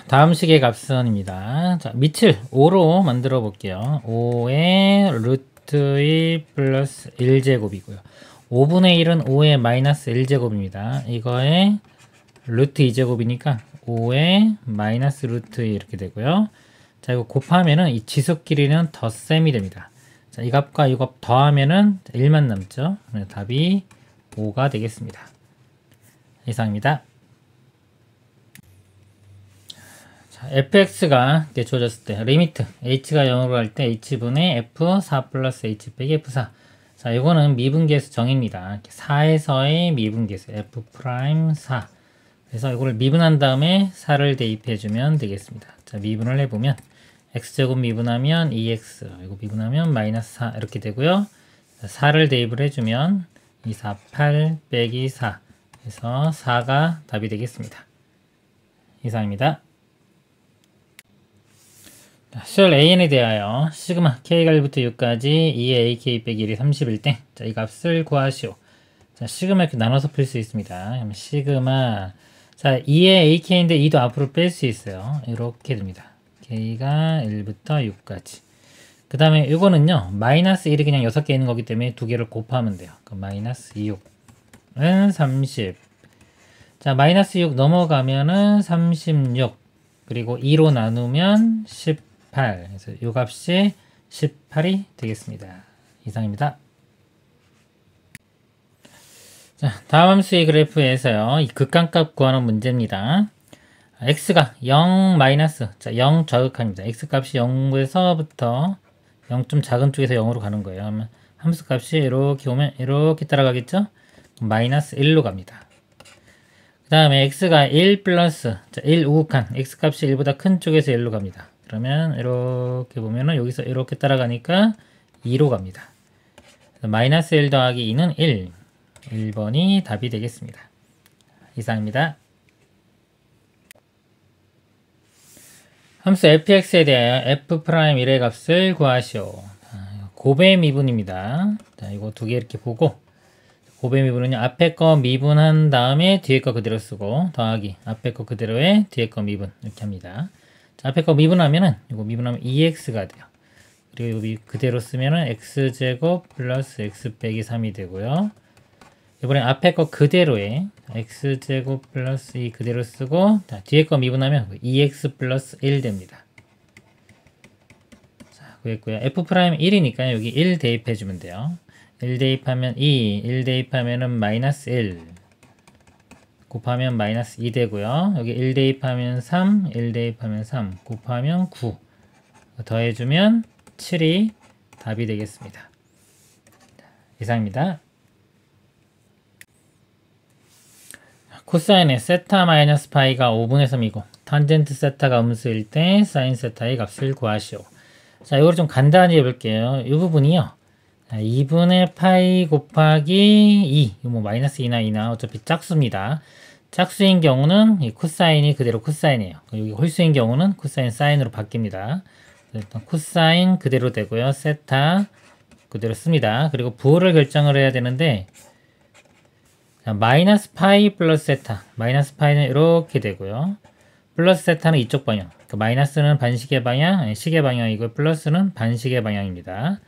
다음 식의 값은입니다. 자, 밑을 5로 만들어 볼게요. 5의 루트 1 플러스 1제곱이고요. 5분의 1은 5의 마이너스 1제곱입니다. 이거의 루트 2제곱이니까 5의 마이너스 루트 2 이렇게 되고요. 자, 이거 곱하면은 이 지수 길이는 덧셈이 됩니다. 자, 이 값과 이 값 더하면은 1만 남죠. 답이 5가 되겠습니다. 이상입니다. fx가 주어졌을 때 리미트 h가 0으로 갈 때 h분의 f4 플러스 h 빼기 f4. 자, 이거는 미분계수 정의입니다. 4에서의 미분계수 f'4. 그래서 이거를 미분한 다음에 4를 대입해주면 되겠습니다. 자, 미분을 해보면 x제곱 미분하면 2x, 이거 미분하면 마이너스 4 이렇게 되고요. 4를 대입을 해주면 2, 4, 8 빼기 4. 그래서 4가 답이 되겠습니다. 이상입니다. 수열 AN에 대하여 시그마 K가 1부터 6까지 2의 AK 빼기 1이 30일 때, 자, 이 값을 구하시오. 자, 시그마 이렇게 나눠서 풀 수 있습니다. 그럼 시그마, 자, 2의 AK인데 2도 앞으로 뺄 수 있어요. 이렇게 됩니다. K가 1부터 6까지. 그 다음에 이거는요, 마이너스 1이 그냥 6개 있는 거기 때문에 두 개를 곱하면 돼요. 그럼 마이너스 6은 30. 자, 마이너스 6 넘어가면은 36. 그리고 2로 나누면 18. 그래서 이 값이 18이 되겠습니다. 이상입니다. 자, 다음 함수의 그래프에서요, 이 극한값 구하는 문제입니다. x가 0 마이너스, 자, 0 좌극한입니다. x 값이 0에서부터 0 좀 작은 쪽에서 0으로 가는 거예요. 그러면 함수 값이 이렇게 오면 이렇게 따라가겠죠? 마이너스 1로 갑니다. 그 다음에 x가 1 플러스, 자, 1 우극한, x 값이 1보다 큰 쪽에서 1로 갑니다. 그러면 이렇게 보면은 여기서 이렇게 따라가니까 2로 갑니다. 마이너스 1 더하기 2는 1. 1번이 답이 되겠습니다. 이상입니다. 함수 fx에 대하여 f'1의 값을 구하시오. 곱의 미분입니다. 자, 이거 두 개 이렇게 보고, 곱의 미분은요, 앞에 거 미분한 다음에 뒤에 거 그대로 쓰고, 더하기 앞에 거 그대로에 뒤에 거 미분 이렇게 합니다. 자, 앞에 거 미분하면은 이거 미분하면 2x가 돼요. 그리고 이거 그대로 쓰면은 x제곱 플러스 x 빼기 3이 되고요. 이번엔 앞에 거 그대로에 x제곱 플러스 2 그대로 쓰고, 자, 뒤에 거 미분하면 2x 플러스 1 됩니다. 자, 그랬고요. f'1이니까 여기 1 대입해주면 돼요. 1 대입하면 2, 1 대입하면은 마이너스 1 곱하면 마이너스 2 되고요. 여기 1 대입하면 3, 1 대입하면 3 곱하면 9 더해주면 7이 답이 되겠습니다. 이상입니다. 코사인의 세타 마이너스 파이가 5분의 3이고 탄젠트 세타가 음수일 때 사인 세타의 값을 구하시오. 자, 이걸 좀 간단히 해볼게요. 이 부분이요, 2분의 파이 곱하기 2, 뭐 마이너스 2나 2나 어차피 짝수입니다. 짝수인 경우는 이 코사인이 그대로 코사인이에요. 여기 홀수인 경우는 코사인 사인으로 바뀝니다. 일단 코사인 그대로 되고요. 세타 그대로 씁니다. 그리고 부호를 결정을 해야 되는데, 자, 마이너스 파이 플러스 세타, 마이너스 파이는 이렇게 되고요. 플러스 세타는 이쪽 방향. 그러니까 마이너스는 반시계 방향, 시계 방향이고 플러스는 반시계 방향입니다.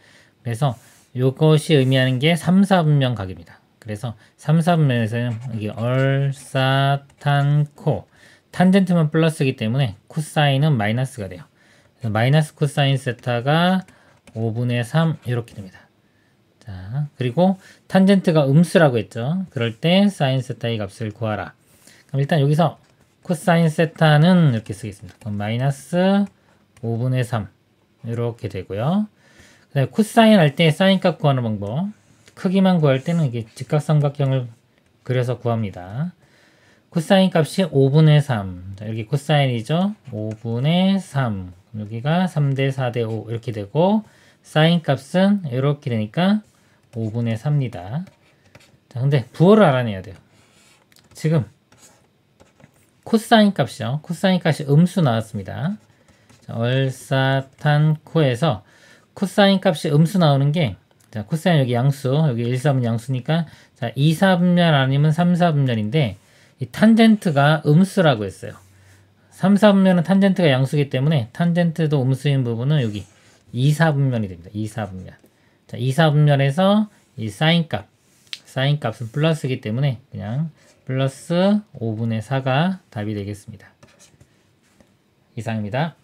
그래서 이것이 의미하는 게 3, 4분면 각입니다. 그래서 3, 4분면에서는 이게 얼사탄코, 탄젠트만 플러스이기 때문에 코사인은 마이너스가 돼요. 그래서 마이너스 코사인 세타가 5분의 3 이렇게 됩니다. 자, 그리고 탄젠트가 음수라고 했죠. 그럴 때 사인 세타의 값을 구하라. 그럼 일단 여기서 코사인 세타는 이렇게 쓰겠습니다. 그럼 마이너스 5분의 3 이렇게 되고요. 그 다음에 코사인 할 때 사인 값 구하는 방법, 크기만 구할 때는 이게 직각삼각형을 그려서 구합니다. 코사인 값이 5분의 3. 자, 여기 코사인이죠. 5분의 3. 여기가 3대 4대 5 이렇게 되고, 사인 값은 이렇게 되니까 5분의 3입니다. 자, 근데 부호를 알아내야 돼요. 지금 코사인 값이요. 코사인 값이 음수 나왔습니다. 자, 얼사탄코에서 코사인 값이 음수 나오는 게, 자, 코사인 여기 양수, 여기 1, 4분 양수니까, 자, 2, 4분면 아니면 3, 4분면인데, 이 탄젠트가 음수라고 했어요. 3, 4분면은 탄젠트가 양수기 때문에 탄젠트도 음수인 부분은 여기 2, 4분면이 됩니다. 2, 4분면. 자, 2, 4분면에서 이 사인 값은 플러스이기 때문에 그냥 플러스 5분의 4가 답이 되겠습니다. 이상입니다.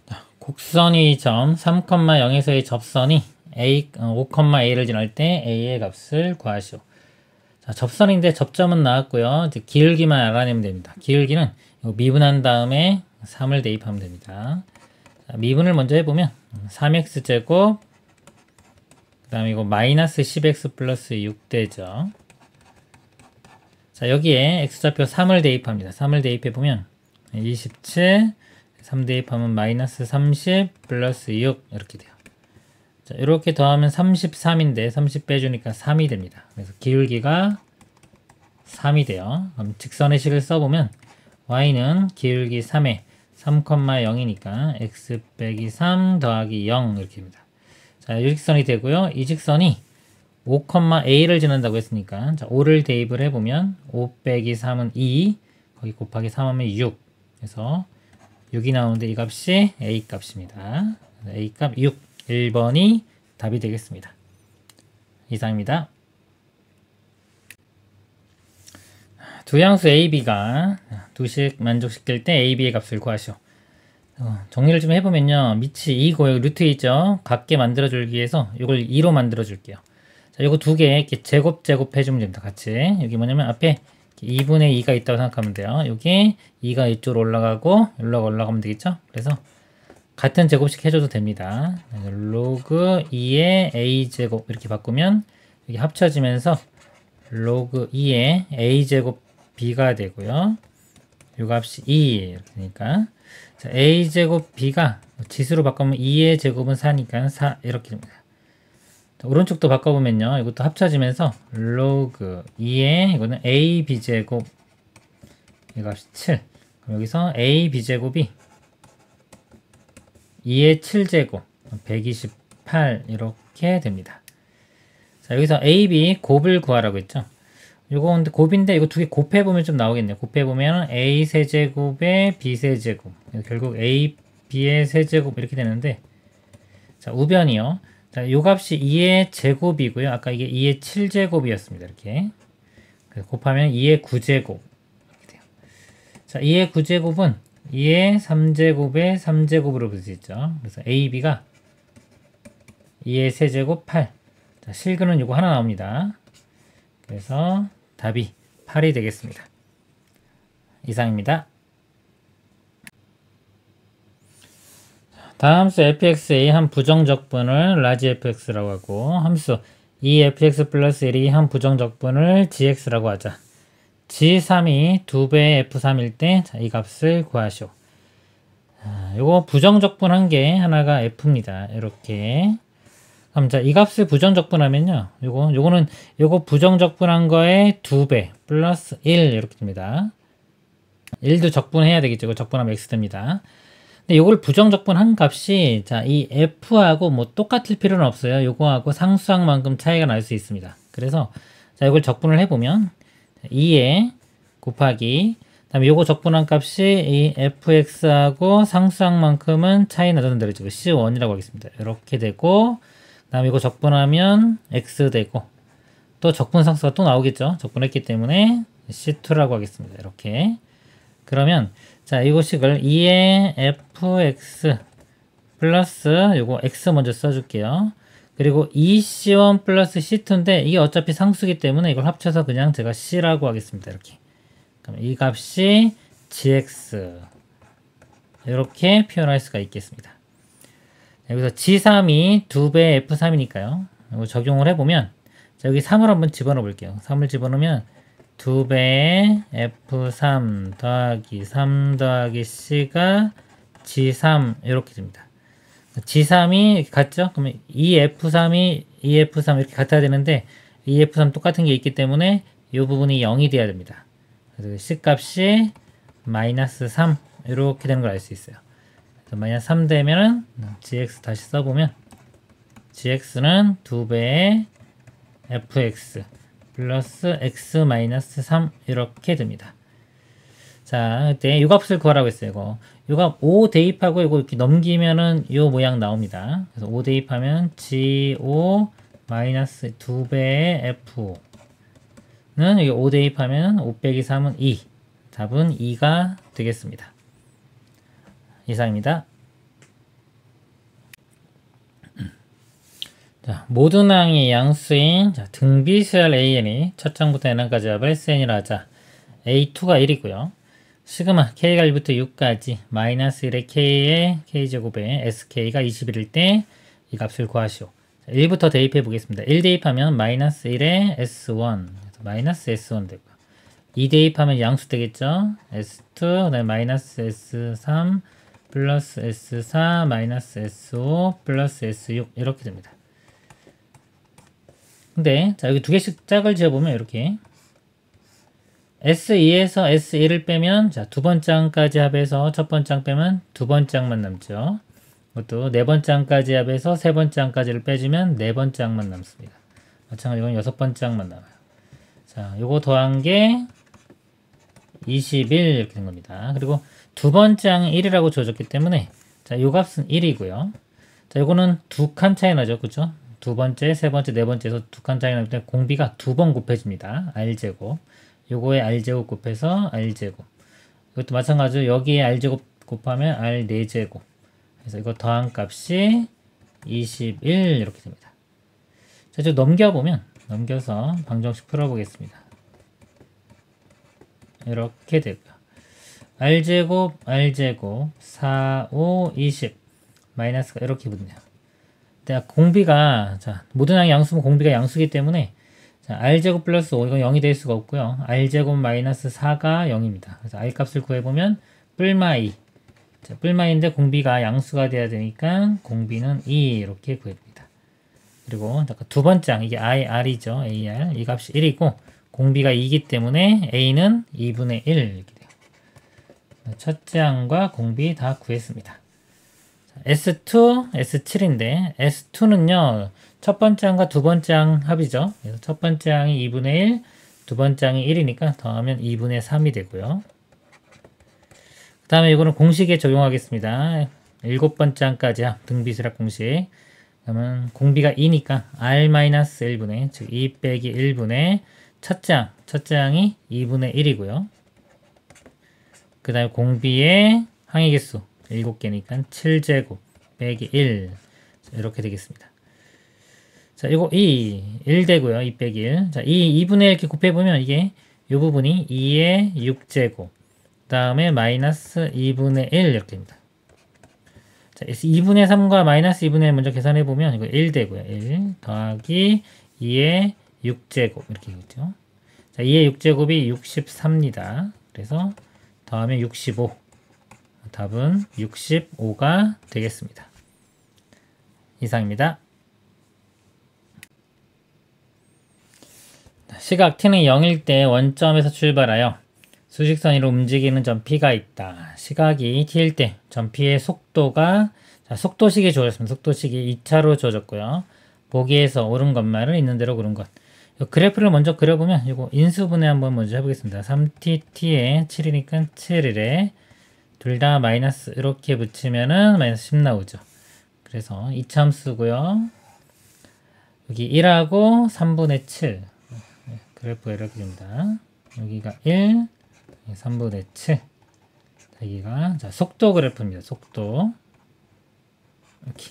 자, 곡선이 점 3,0에서의 접선이 a 5,a를 지날 때 a의 값을 구하시오. 자, 접선인데 접점은 나왔고요. 이제 기울기만 알아내면 됩니다. 기울기는 미분한 다음에 3을 대입하면 됩니다. 자, 미분을 먼저 해보면 3x제곱 그 다음에 이거 마이너스 10x 플러스 6 되죠. 자, 여기에 x좌표 3을 대입합니다. 3을 대입해보면 27, 3 대입하면 마이너스 30 플러스 6 이렇게 돼요. 자, 이렇게 더하면 33인데 30 빼주니까 3이 됩니다. 그래서 기울기가 3이 돼요. 그럼 직선의 식을 써보면 y는 기울기 3에 3,0이니까 x 빼기 3 더하기 0 이렇게 됩니다. 자, 이 직선이 되고요. 이 직선이 5,a를 지난다고 했으니까 자, 5를 대입을 해보면 5 빼기 3은 2 거기 곱하기 3하면 6 그래서 6이 나오는데 이 값이 a 값입니다. a 값 6 1번이 답이 되겠습니다. 이상입니다. 두 양수 a, b가 두식 만족시킬 때 a, b의 값을 구하시오. 정리를 좀 해보면요. 밑이 2고 루트 있죠. 같게 만들어주기 위해서 이걸 2로 만들어줄게요. 자, 요거 두 개 이렇게 제곱 해주면 됩니다. 같이. 여기 뭐냐면 앞에 2분의 2가 있다고 생각하면 돼요. 여기 2가 이쪽으로 올라가고 올라가면 되겠죠. 그래서 같은 제곱식 해줘도 됩니다. 로그 2의 a제곱 이렇게 바꾸면 여기 합쳐지면서 로그 2의 a제곱 b가 되고요. 요 값이 2 이렇게 되니까 자, a제곱 b가 지수로 바꾸면 2의 제곱은 4니까 4 이렇게 됩니다. 자, 오른쪽도 바꿔보면요. 이것도 합쳐지면서 로그 2의 이거는 a b제곱 이 값이 7 그럼 여기서 a b제곱이 2의 7제곱 128 이렇게 됩니다. 자, 여기서 a, b 곱을 구하라고 했죠. 요거 근데 곱인데 이거 두 개 곱해보면 좀 나오겠네요. 곱해보면 a 세제곱에 b 세제곱 결국 a, b의 세제곱 이렇게 되는데 자, 우변이요. 자, 요 값이 2의 제곱이고요. 아까 이게 2의 7제곱이었습니다. 이렇게 그래서 곱하면 2의 9제곱 이렇게 돼요. 자, 2의 9제곱은 2의 3제곱에 3제곱으로 부딪히죠. 그래서 a, b가 2의 세제곱 8 자, 실근은 요거 하나 나옵니다. 그래서 답이 8이 되겠습니다. 이상입니다. 다음 함수 fx의 한 부정적분을 라지 fx라고 하고 함수 2fx 플러스 1이 한 부정적분을 gx라고 하자. g3이 2배의 f3일 때 이 값을 구하시오. 요거 부정적분한 게 하나가 f입니다. 이렇게 그럼 자, 이 값을 부정적분하면요. 요거 부정적분한 거에 2배 플러스 1 이렇게 됩니다. 1도 적분해야 되겠죠. 이거 적분하면 x 됩니다. 근데 요걸 부정적분한 값이 자, 이 f하고 뭐 똑같을 필요는 없어요. 요거하고 상수항만큼 차이가 날 수 있습니다. 그래서 자, 이걸 적분을 해보면 2에 곱하기 다음에 요거 적분한 값이 이 fx하고 상수항만큼은 차이 나는 대로 c1이라고 하겠습니다. 이렇게 되고 다음에 이거 적분하면 x 되고 또 적분상수가 또 나오겠죠. 적분했기 때문에 c2라고 하겠습니다. 이렇게 그러면 자, 이거 식을 2의 fx 플러스 요거 x 먼저 써줄게요. 그리고 2c1 플러스 c2인데 이게 어차피 상수기 때문에 이걸 합쳐서 그냥 제가 c라고 하겠습니다. 이렇게 그럼 이 값이 gx 이렇게 표현할 수가 있겠습니다. 여기서 g3이 2배 f3이니까요. 이거 적용을 해보면 자, 여기 3을 한번 집어넣어 볼게요. 3을 집어넣으면 2배의 f3 더하기 3 더하기 c가 g3 이렇게 됩니다. g3이 이렇게 같죠? 그러면 2f3이 2f3 이렇게 같아야 되는데 2f3 똑같은 게 있기 때문에 이 부분이 0이 돼야 됩니다. 그래서 c 값이 마이너스 3 이렇게 되는 걸 알 수 있어요. 마이너스 3 되면은 gx 다시 써보면 gx는 2배의 fx 플러스 x 마이너스 3 이렇게 됩니다. 자, 그때 요값을 구하라고 했어요. 이거 요값 5 대입하고 이거 이렇게 넘기면은 요 모양 나옵니다. 그래서 5 대입하면 G5 마이너스 2배의 F는 여기 5 대입하면 5 빼기 3은 2. 답은 2가 되겠습니다. 이상입니다. 자, 모든 항이 양수인 등비수열 AN이 첫 장부터 n항까지 합을 SN이라 하자. A2가 1이고요. 시그마 K가 1부터 6까지 마이너스 1의 K의 K제곱에 SK가 21일 때 이 값을 구하시오. 자, 1부터 대입해 보겠습니다. 1 대입하면 마이너스 1의 S1 마이너스 S1 되고요. 2 대입하면 양수 되겠죠. S2 그다음에 마이너스 S3 플러스 S4 마이너스 S5 플러스 S6 이렇게 됩니다. 근데 자 여기 두 개씩 짝을 지어보면 이렇게 S2에서 S1을 빼면 자 두 번째 항까지 합해서 첫 번째 항 빼면 두 번째 항만 남죠. 이것도 네 번째 항까지 합해서 세 번째 항까지를 빼주면 네 번째 항만 남습니다. 마찬가지로 이건 여섯 번째 항만 남아요. 자 요거 더한 게 21 이렇게 된 겁니다. 그리고 두 번째 항이 1이라고 주어졌기 때문에 자 요 값은 1이고요. 자 요거는 두 칸 차이 나죠. 그죠? 두 번째, 세 번째, 네 번째에서 두 칸 차이 나기 때문에 공비가 두 번 곱해집니다. R제곱. 요거에 R제곱 곱해서 R제곱. 이것도 마찬가지로 여기에 R제곱 곱하면 R 4제곱. 그래서 이거 더한 값이 21 이렇게 됩니다. 자, 좀 넘겨서 방정식 풀어보겠습니다. 이렇게 되고요. R제곱, R제곱, 4, 5, 20. 마이너스가 이렇게 붙네요. 공비가, 자, 모든 항이 양수면 공비가 양수기 때문에, 자, R제곱 플러스 5, 이건 0이 될 수가 없고요. R제곱 마이너스 4가 0입니다. 그래서 R 값을 구해보면, 뿔마 2. 자, 뿔마 2인데 공비가 양수가 돼야 되니까, 공비는 2, 이렇게 구해봅니다. 그리고, 두 번째 항, 이게 R이죠. AR. 이 값이 1이고, 공비가 2이기 때문에, A는 2분의 1, 이렇게 돼요. 첫째 항과 공비 다 구했습니다. S2, S7인데 S2는요 첫 번째 항과 두 번째 항 합이죠. 그래서 첫 번째 항이 2분의 1, 두 번째 항이 1이니까 더하면 2분의 3이 되고요. 그 다음에 이거는 공식에 적용하겠습니다. 일곱 번째 항까지 등비수락 공식. 그러면 공비가 2니까 R-1분의 즉 2 빼기 1분의 첫째 항이 2분의 1이고요. 그 다음에 공비의 항의 개수 7개니까 7제곱 빼기 1 자, 이렇게 되겠습니다. 자 이거 1 되고요. 2 빼기 1 자, 2분의 1 이렇게 곱해보면 이게 이 부분이 2의 6제곱 그 다음에 마이너스 2분의 1 이렇게 됩니다. 자 2분의 3과 마이너스 2분의 1 먼저 계산해보면 이거 1 되고요. 1 더하기 2의 6제곱 이렇게 되겠죠. 자 2의 6제곱이 63입니다. 그래서 더하면 65 답은 65가 되겠습니다. 이상입니다. 시각 t는 0일 때 원점에서 출발하여 수직선 위로 움직이는 점 P가 있다. 시각이 t일 때 점 P의 속도가 속도식이 주어졌습니다. 속도식이 2차로 주어졌고요. 보기에서 옳은 것말을 있는 대로 고른 것. 그래프를 먼저 그려보면 이거 인수분해 한번 먼저 해보겠습니다. 3t, t에 7이니까 7일에 둘 다 마이너스 이렇게 붙이면은 마이너스 10 나오죠. 그래서 이참수고요. 여기 1하고 3분의 7 그래프가 이렇게 됩니다. 여기가 1 3분의 7 여기가 자 속도 그래프입니다. 속도 이렇게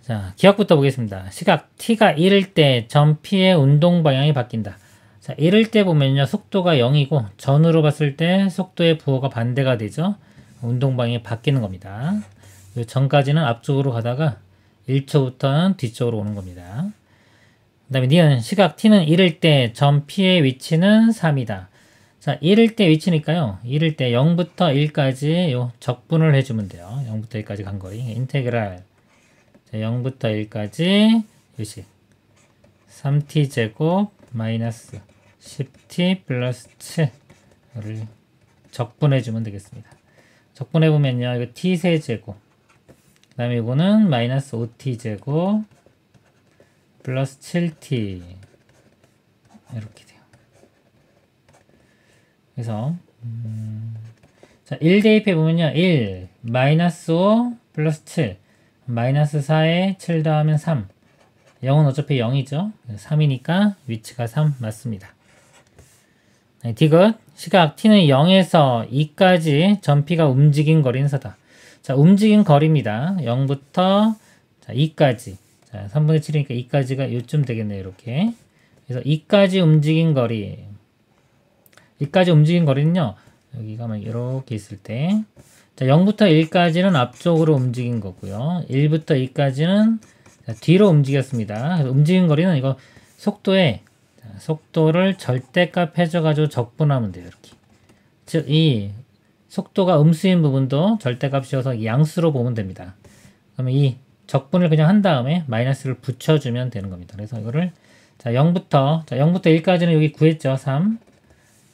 자 기억부터 보겠습니다. 시각 t가 1일 때 점 P의 운동 방향이 바뀐다. 자, 이럴 때 보면요. 속도가 0이고 전으로 봤을 때 속도의 부호가 반대가 되죠. 운동 방향이 바뀌는 겁니다. 전까지는 앞쪽으로 가다가 1초부터는 뒤쪽으로 오는 겁니다. 그 다음에 니은 시각 t는 1일 때 점 P의 위치는 3이다. 자, 1일 때 위치니까요. 1일 때 0부터 1까지 요 적분을 해주면 돼요. 0부터 1까지 간 거리. 인테그랄. 자, 0부터 1까지 요식 3t제곱 마이너스 10t 플러스 7를 적분해주면 되겠습니다. 적분해보면요. 이거 t세제곱 그 다음에 이거는 마이너스 5t제곱 플러스 7t 이렇게 돼요. 그래서 자, 1 대입해 보면요. 1 마이너스 5 플러스 7 마이너스 4에 7 더하면 3 0은 어차피 0이죠. 3이니까 위치가 3 맞습니다. 네, 디귿 시각 t는 0에서 2까지 전피가 움직인 거리는 서다. 자, 움직인 거리입니다. 0부터 자, 2까지. 자, 3분의 7이니까 2까지가 요쯤 되겠네요. 이렇게. 그래서 2까지 움직인 거리. 2까지 움직인 거리는요. 여기가 막 이렇게 있을 때. 자, 0부터 1까지는 앞쪽으로 움직인 거고요. 1부터 2까지는 뒤로 움직였습니다. 그래서 움직인 거리는 이거 속도를 절대값 해줘가지고 적분하면 돼요. 이렇게. 즉, 이 속도가 음수인 부분도 절대값이어서 양수로 보면 됩니다. 그러면 이 적분을 그냥 한 다음에 마이너스를 붙여주면 되는 겁니다. 그래서 이거를 자 0부터 1까지는 여기 구했죠. 3.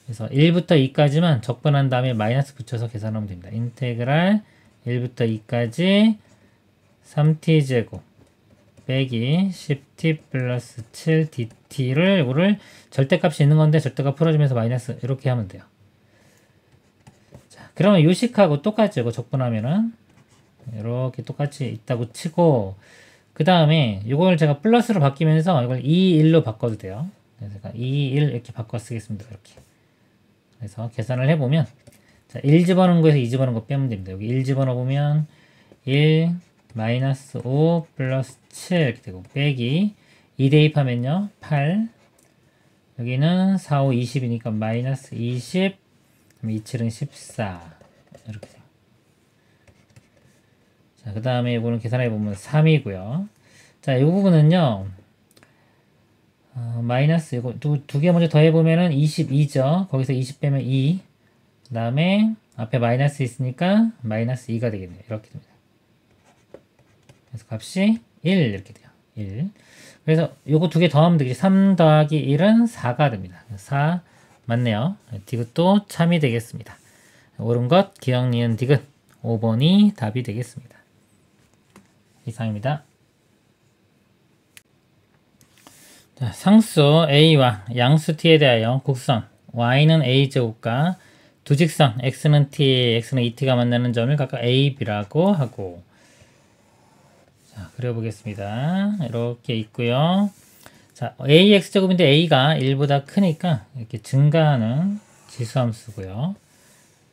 그래서 1부터 2까지만 적분한 다음에 마이너스 붙여서 계산하면 됩니다. 인테그랄 1부터 2까지 3t제곱 빼기 10t 플러스 7dt를 이거를 절대값이 있는 건데 절대값 풀어주면서 마이너스 이렇게 하면 돼요. 자, 그러면 요식하고 똑같죠. 이거 적분하면은 이렇게 똑같이 있다고 치고 그 다음에 이걸 제가 플러스로 바뀌면서 이걸 2, 1로 바꿔도 돼요. 그래서 제가 2, 1 이렇게 바꿔 쓰겠습니다. 이렇게. 그래서 계산을 해보면 자, 1 집어넣은 거에서 2 집어넣은 거 빼면 됩니다. 여기 1 집어넣으면 1 마이너스 5 플러스 7 이렇게 되고 빼기 2 대입하면요 8 여기는 4, 5, 20이니까 마이너스 20 2, 7은 14 이렇게 돼요. 자, 그 다음에 이거는 계산해보면 3이고요. 자, 이 부분은요 마이너스 이거 두 개 먼저 더해보면은 22죠. 거기서 20 빼면 2 그 다음에 앞에 마이너스 있으니까 마이너스 2가 되겠네요. 이렇게 됩니다. 그래서 값이 1 이렇게 돼요. 1 그래서 요거 두 개 더하면 되겠지. 3 더하기 1은 4가 됩니다. 4 맞네요. 디귿도 참이 되겠습니다. 옳은 것 기억 니은 디귿 5번이 답이 되겠습니다. 이상입니다. 자, 상수 a와 양수 t에 대하여 곡선 y는 a제곱과 두 직선 x는 t, x는 2t가 만나는 점을 각각 a, b라고 하고 자, 그려보겠습니다. 이렇게 있고요. 자, ax제곱인데 a가 1보다 크니까 이렇게 증가하는 지수함수고요.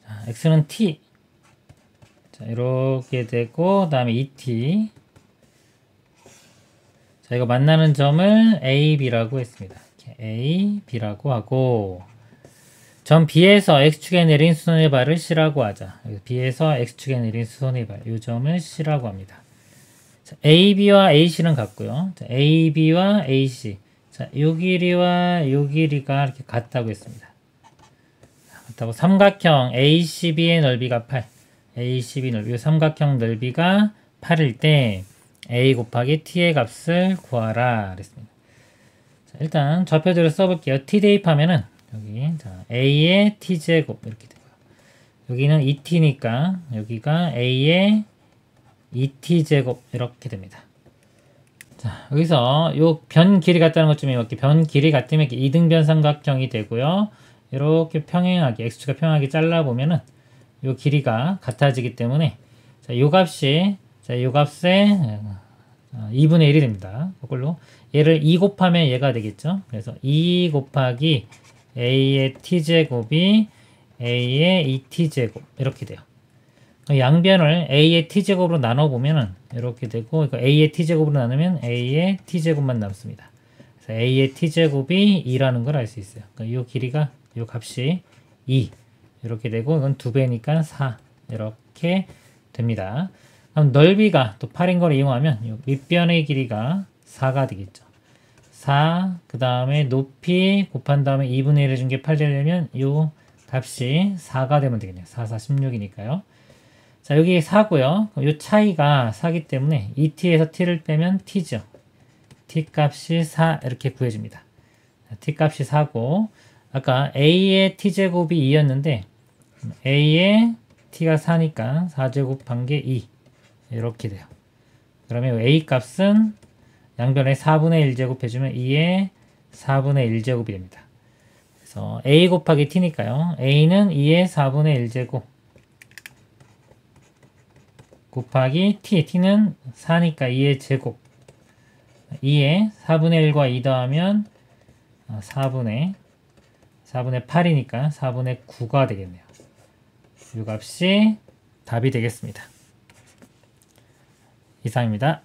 자, x는 t 자, 이렇게 되고 다음에 2t 자, 이거 만나는 점을 a, b라고 했습니다. 이렇게 a, b라고 하고 점 B에서 X축에 내린 수선의 발을 C라고 하자. B에서 X축에 내린 수선의 발, 이 점을 C라고 합니다. 자, AB와 AC는 같고요. 자, AB와 AC. 자, 요 길이와 요 길이가 이렇게 같다고 했습니다. 같다고 삼각형 ACB의 넓이가 8. ACB 넓이, 이 삼각형 넓이가 8일 때 A 곱하기 T의 값을 구하라. 그랬습니다. 자, 일단 좌표대로 써볼게요. T 대입하면은 여기 자 A의 T제곱 이렇게 되고요. 여기는 2T니까 여기가 A의 2T제곱 이렇게 됩니다. 자, 여기서 요 변 길이 같다는 것 좀 이렇게 변 길이 같으면 이렇게 이등변 삼각형이 되고요. 이렇게 평행하게 X축가 평행하게 잘라보면은 요 길이가 같아지기 때문에 자, 요 값이 자, 요 값에 2분의 1이 됩니다. 그걸로 얘를 2 곱하면 얘가 되겠죠. 그래서 2 곱하기 a의 t제곱이 a의 2t제곱 이렇게 돼요. 양변을 a의 t제곱으로 나눠보면은 이렇게 되고 이거 a의 t제곱으로 나누면 a의 t제곱만 남습니다. 그래서 a의 t제곱이 2라는 걸 알 수 있어요. 그러니까 이 길이가 이 값이 2 이렇게 되고 이건 2배니까 4 이렇게 됩니다. 그럼 넓이가 또 8인 걸 이용하면 이 밑변의 길이가 4가 되겠죠. 4, 그 다음에 높이 곱한 다음에 2분의 1 해준 게 8 되려면 이 값이 4가 되면 되겠네요. 4, 4, 16이니까요. 자, 여기 4고요. 이 차이가 4기 때문에 2t에서 t를 빼면 t죠. t 값이 4 이렇게 구해줍니다. t 값이 4고 아까 a의 t제곱이 2였는데 a의 t가 4니까 4제곱 한 게 2 이렇게 돼요. 그러면 a 값은 양변에 4분의 1제곱 해주면 2의 4분의 1제곱이 됩니다. 그래서 a 곱하기 t니까요. a는 2의 4분의 1제곱 곱하기 t는 4니까 2의 제곱 2에 4분의 1과 2 더하면 4분의 8이니까 4분의 9가 되겠네요. 이 값이 답이 되겠습니다. 이상입니다.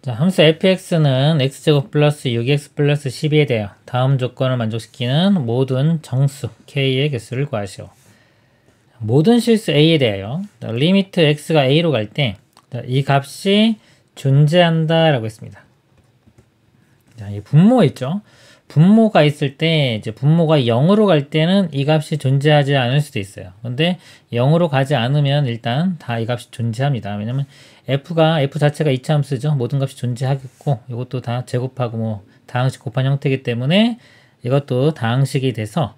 자, 함수 fx는 x제곱 플러스 6x 플러스 12에 대하여 다음 조건을 만족시키는 모든 정수 k의 개수를 구하시오. 모든 실수 a에 대하여 리미트 x가 a로 갈 때 이 값이 존재한다 라고 했습니다. 자, 이 분모 있죠? 분모가 있을 때 이제 분모가 0으로 갈 때는 이 값이 존재하지 않을 수도 있어요. 근데 0으로 가지 않으면 일단 다 이 값이 존재합니다. 왜냐면 f 자체가 이차함수죠. 모든 값이 존재하겠고 이것도 다 제곱하고 뭐 다항식 곱한 형태이기 때문에 이것도 다항식이 돼서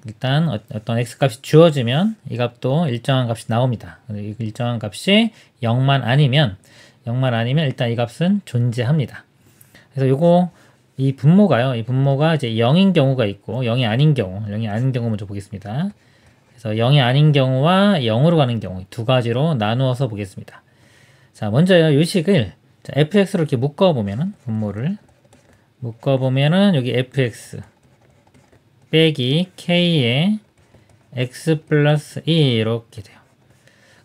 일단 어떤 x 값이 주어지면 이 값도 일정한 값이 나옵니다. 일정한 값이 0만 아니면 일단 이 값은 존재합니다. 그래서 이 분모가요. 이 분모가 이제 0인 경우가 있고 0이 아닌 경우 먼저 보겠습니다. 그래서 0이 아닌 경우와 0으로 가는 경우 두 가지로 나누어서 보겠습니다. 자, 먼저요. 이 식을 fx로 이렇게 묶어보면은 분모를 묶어보면은 여기 fx 빼기 k의 x 플러스 2 이렇게 돼요.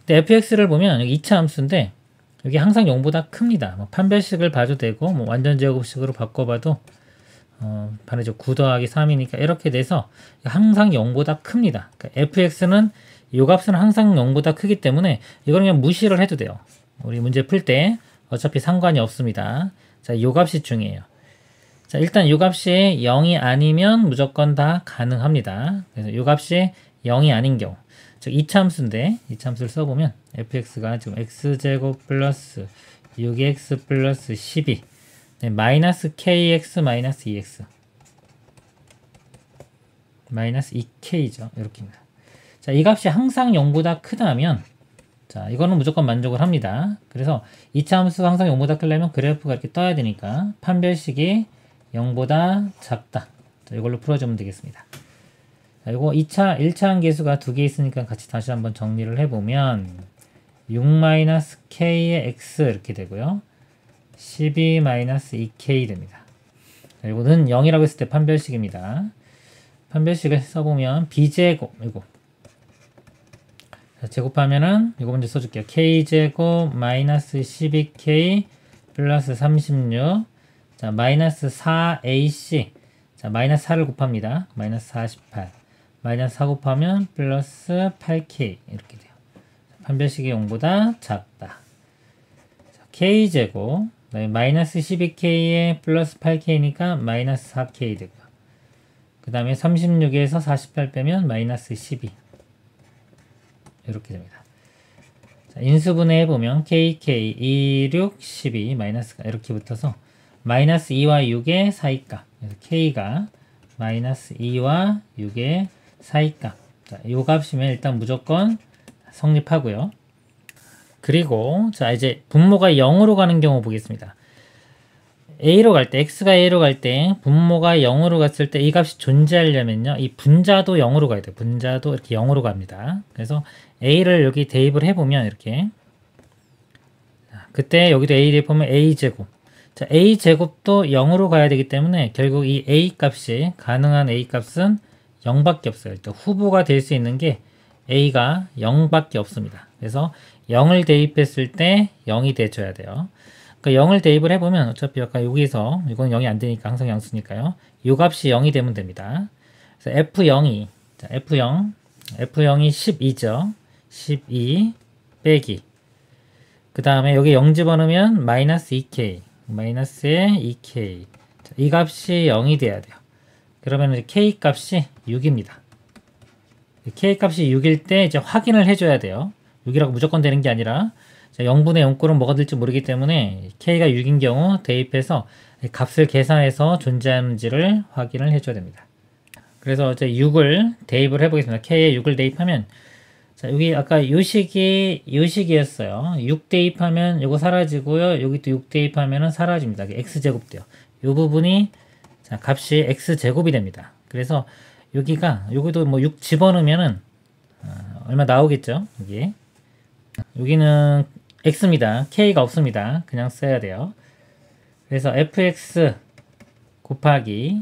근데 fx를 보면 여기 2차 함수인데 여기 항상 0보다 큽니다. 뭐 판별식을 봐도 되고 뭐 완전 제곱식으로 바꿔봐도 반대죠. 9 더하기 3이니까 이렇게 돼서 항상 0보다 큽니다. 그러니까 fx는 이 값은 항상 0보다 크기 때문에 이걸 그냥 무시를 해도 돼요. 우리 문제 풀 때 어차피 상관이 없습니다. 자, 이 값이 중요해요. 자, 일단 이 값이 0이 아니면 무조건 다 가능합니다. 그래서 이 값이 0이 아닌 경우 즉 2차 함수인데 2차 함수를 써보면 fx가 지금 x제곱 플러스 6x 플러스 12 네, 마이너스 kx 마이너스 2x 마이너스 2k죠. 이렇게입니다. 자, 이 값이 항상 0보다 크다면 자, 이거는 무조건 만족을 합니다. 그래서 2차 함수가 항상 0보다 크려면 그래프가 이렇게 떠야 되니까 판별식이 0보다 작다. 자, 이걸로 풀어주면 되겠습니다. 자, 이거 1차 함계수가 두 개 있으니까 같이 다시 한번 정리를 해보면 6-k의 x 이렇게 되고요. 12-2k 됩니다. 자, 이거는 0이라고 했을 때 판별식입니다. 판별식을 써보면 b제곱 이거 자, 제곱하면은 이거 먼저 써줄게요. k제곱 마이너스 12k 플러스 36 자, 마이너스 4ac 자, 마이너스 4를 곱합니다. 마이너스 48 마이너스 4 곱하면 플러스 8k 이렇게 돼요. 판별식이 0보다 작다. 자, k제곱 마이너스 12k에 플러스 8k니까 마이너스 4k 되고요. 그 다음에 36에서 48 빼면 마이너스 12 이렇게 됩니다. 자, 인수분해 해보면 kk 2, 6, 12 마이너스가 이렇게 붙어서 마이너스 2와 6의 사이값 그래서 k가 마이너스 2와 6의 사이값 자, 이 값이면 일단 무조건 성립하고요. 그리고 자 이제 분모가 0으로 가는 경우 보겠습니다. A로 갈 때 x가 A로 갈 때 분모가 0으로 갔을 때 이 값이 존재하려면요. 이 분자도 0으로 가야 돼요. 분자도 이렇게 0으로 갑니다. 그래서 A를 여기 대입을 해보면 이렇게 자, 그때 여기도 A 대입하면 A제곱 자, A제곱도 0으로 가야 되기 때문에 결국 이 A 값이 가능한 A 값은 0밖에 없어요. 일단 후보가 될 수 있는 게 A가 0밖에 없습니다. 그래서 0을 대입했을 때 0이 돼줘야 돼요. 그러니까 0을 대입을 해보면 어차피 아까 여기서 이건 0이 안 되니까 항상 양수니까요. 이 값이 0이 되면 됩니다. 그래서 F0이 자, F0이 12죠. 12 빼기 그 다음에 여기 0 집어넣으면 마이너스 2k 마이너스에 2k 자, 이 값이 0이 돼야 돼요. 그러면 k 값이 6입니다. k 값이 6일 때 이제 확인을 해줘야 돼요. 6이라고 무조건 되는 게 아니라 자, 0분의 0꼴은 뭐가 될지 모르기 때문에 k가 6인 경우 대입해서 값을 계산해서 존재하는지를 확인을 해줘야 됩니다. 그래서 이제 6을 대입을 해보겠습니다. k에 6을 대입하면 자, 여기 아까 요식이었어요. 6 대입하면 요거 사라지고요. 여기 또 6 대입하면은 사라집니다. x제곱 돼요. 요 부분이 자, 값이 x제곱이 됩니다. 그래서 여기도 뭐 6 집어넣으면은 얼마 나오겠죠? 여기는 x입니다. k가 없습니다. 그냥 써야 돼요. 그래서 fx 곱하기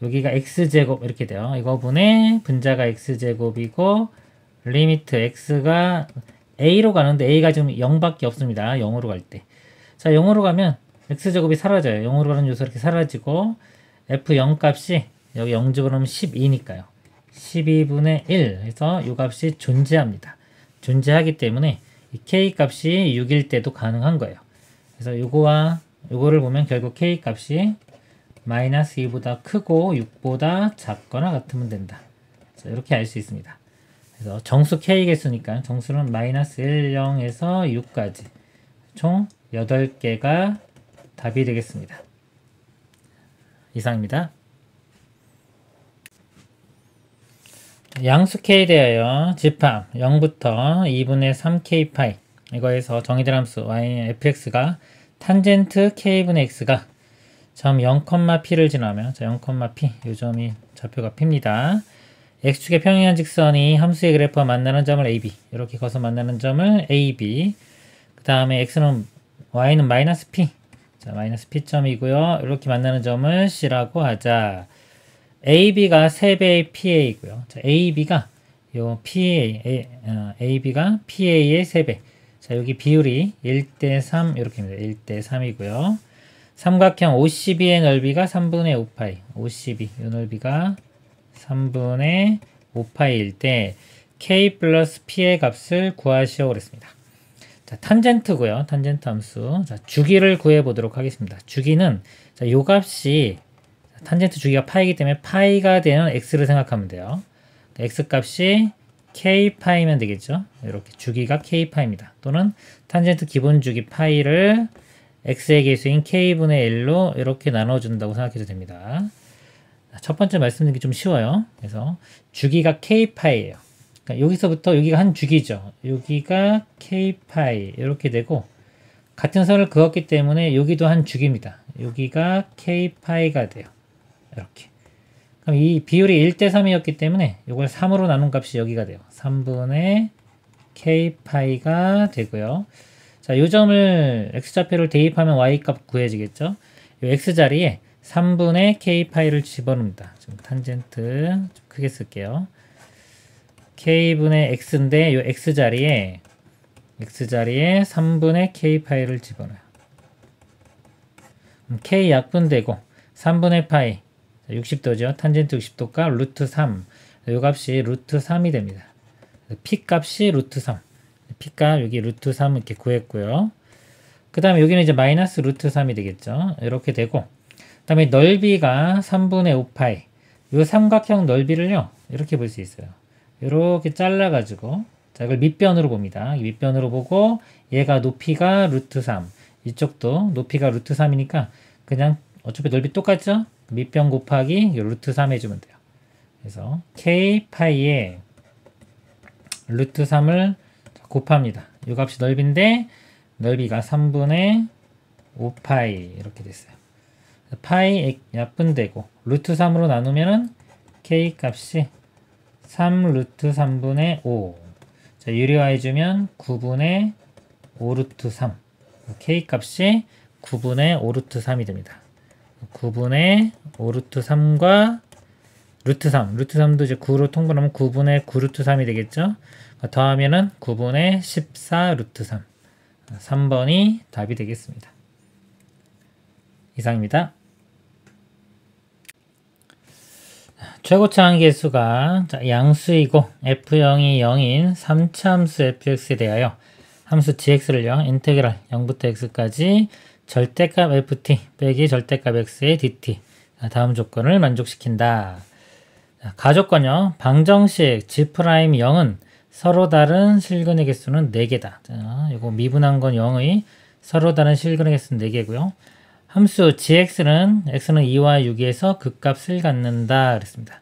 여기가 x제곱 이렇게 돼요. 이거 분의 분자가 x제곱이고 리미트 x가 a로 가는데 a가 지금 0밖에 없습니다. 0으로 갈 때. 자, 0으로 가면 x제곱이 사라져요. 0으로 가는 요소 이렇게 사라지고 f0 값이 여기 0 집어넣으면 12니까요. 12분의 1 해서 이 값이 존재합니다. 존재하기 때문에 이 k 값이 6일 때도 가능한 거예요. 그래서 요거를 보면 결국 k 값이 마이너스 2보다 크고 6보다 작거나 같으면 된다. 자, 이렇게 알 수 있습니다. 그래서 정수 k 개수니까 정수는 마이너스 1, 0에서 6까지 총 8개가 답이 되겠습니다. 이상입니다. 양수 k에 대하여 집합 0부터 2분의 3k 파이 이거에서 정의될 함수 y fx가 탄젠트 k분의 x가 점 0,p를 지나면 자 0,p 이 점이 좌표가 p입니다. x축의 평행한 직선이 함수의 그래프와 만나는 점을 AB 이렇게 거서 만나는 점을 AB 그 다음에 y는 마이너스 p 자 마이너스 p점이고요. 이렇게 만나는 점을 C라고 하자. AB가 3배의 PA이고요. 자, AB가 AB가 PA의 3배. 자, 여기 비율이 1대3 이렇게입니다. 1대3이고요. 삼각형 OCB의 넓이가 3분의 5파이. OCB 이 넓이가 3분의 5파이일 때 K 플러스 P의 값을 구하시오 그랬습니다. 자, 탄젠트고요. 탄젠트 함수. 자, 주기를 구해 보도록 하겠습니다. 주기는 자, 요 값이 탄젠트 주기가 파이기 때문에 파이가 되는 x를 생각하면 돼요. x 값이 k 파이면 되겠죠. 이렇게 주기가 k 파입니다. 또는 탄젠트 기본 주기 파이를 x의 개수인 k분의 1로 이렇게 나눠준다고 생각해도 됩니다. 첫 번째 말씀드리기 좀 쉬워요. 그래서 주기가 k 파이예요. 그러니까 여기서부터 여기가 한 주기죠. 여기가 k 파이 이렇게 되고 같은 선을 그었기 때문에 여기도 한 주기입니다. 여기가 k 파이가 돼요. 이렇게. 그럼 이 비율이 1대3이었기 때문에 이걸 3으로 나눈 값이 여기가 돼요. 3분의 k파이가 되고요. 자, 이 점을 x좌표를 대입하면 y값 구해지겠죠. 이 x자리에 3분의 k파이를 집어넣습니다. 지금 탄젠트 좀 크게 쓸게요. k분의 x인데 이 x자리에 3분의 k파이를 집어넣어요. k 약분되고 3분의 파이 60도죠. 탄젠트 60도가 루트 3. 이 값이 루트 3이 됩니다. p 값이 루트 3. p 값 여기 루트 3 이렇게 구했고요. 그 다음에 여기는 이제 마이너스 루트 3이 되겠죠. 이렇게 되고 그 다음에 넓이가 3분의 5파이. 이 삼각형 넓이를요. 이렇게 볼 수 있어요. 이렇게 잘라가지고 자 이걸 밑변으로 봅니다. 밑변으로 보고 얘가 높이가 루트 3. 이쪽도 높이가 루트 3이니까 그냥 어차피 넓이 똑같죠? 밑변 곱하기 루트 3 해주면 돼요. 그래서 k 파이에 루트 3을 곱합니다. 이 값이 넓인데 넓이가 3분의 5파이 이렇게 됐어요. 파이 약분되고 루트 3으로 나누면은 k 값이 3 루트 3분의 5. 자, 유리화해주면 9분의 5 루트 3. k 값이 9분의 5 루트 3이 됩니다. 9분의 5 루트 3과 루트 3. 루트 3도 이제 9로 통분하면 9분의 9 루트 3이 되겠죠? 더하면은 9분의 14 루트 3. 3번이 답이 되겠습니다. 이상입니다. 최고차 한계수가 양수이고 f0이 0인 3차 함수 fx에 대하여 함수 gx를요. 인테그랄 0부터 x까지 절대값 ft 빼기 절대값 x의 dt 다음 조건을 만족시킨다. 가조건요. 방정식 g'0은 서로 다른 실근의 개수는 4개다. 자, 이거 미분한 건 0의 서로 다른 실근의 개수는 4개고요. 함수 gx는 x는 2와 6에서 극값을 갖는다 그랬습니다.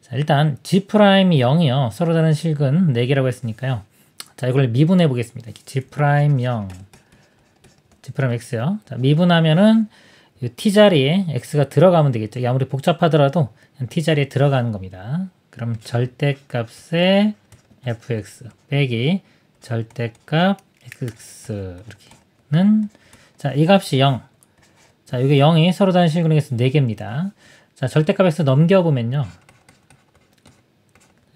자, 자, 일단 G'이 0이요. 서로 다른 식은 4개라고 했으니까요. 자, 이걸 미분해 보겠습니다. G'0, G'X요. 자, 미분하면은 이 T자리에 X가 들어가면 되겠죠. 아무리 복잡하더라도 T자리에 들어가는 겁니다. 그럼 절대값의 fx 빼기 절대값 x 이렇게는 자, 이 값이 0. 자, 이게 0이 서로 다른 실근에서 4개입니다. 자, 절대값 x 넘겨보면요.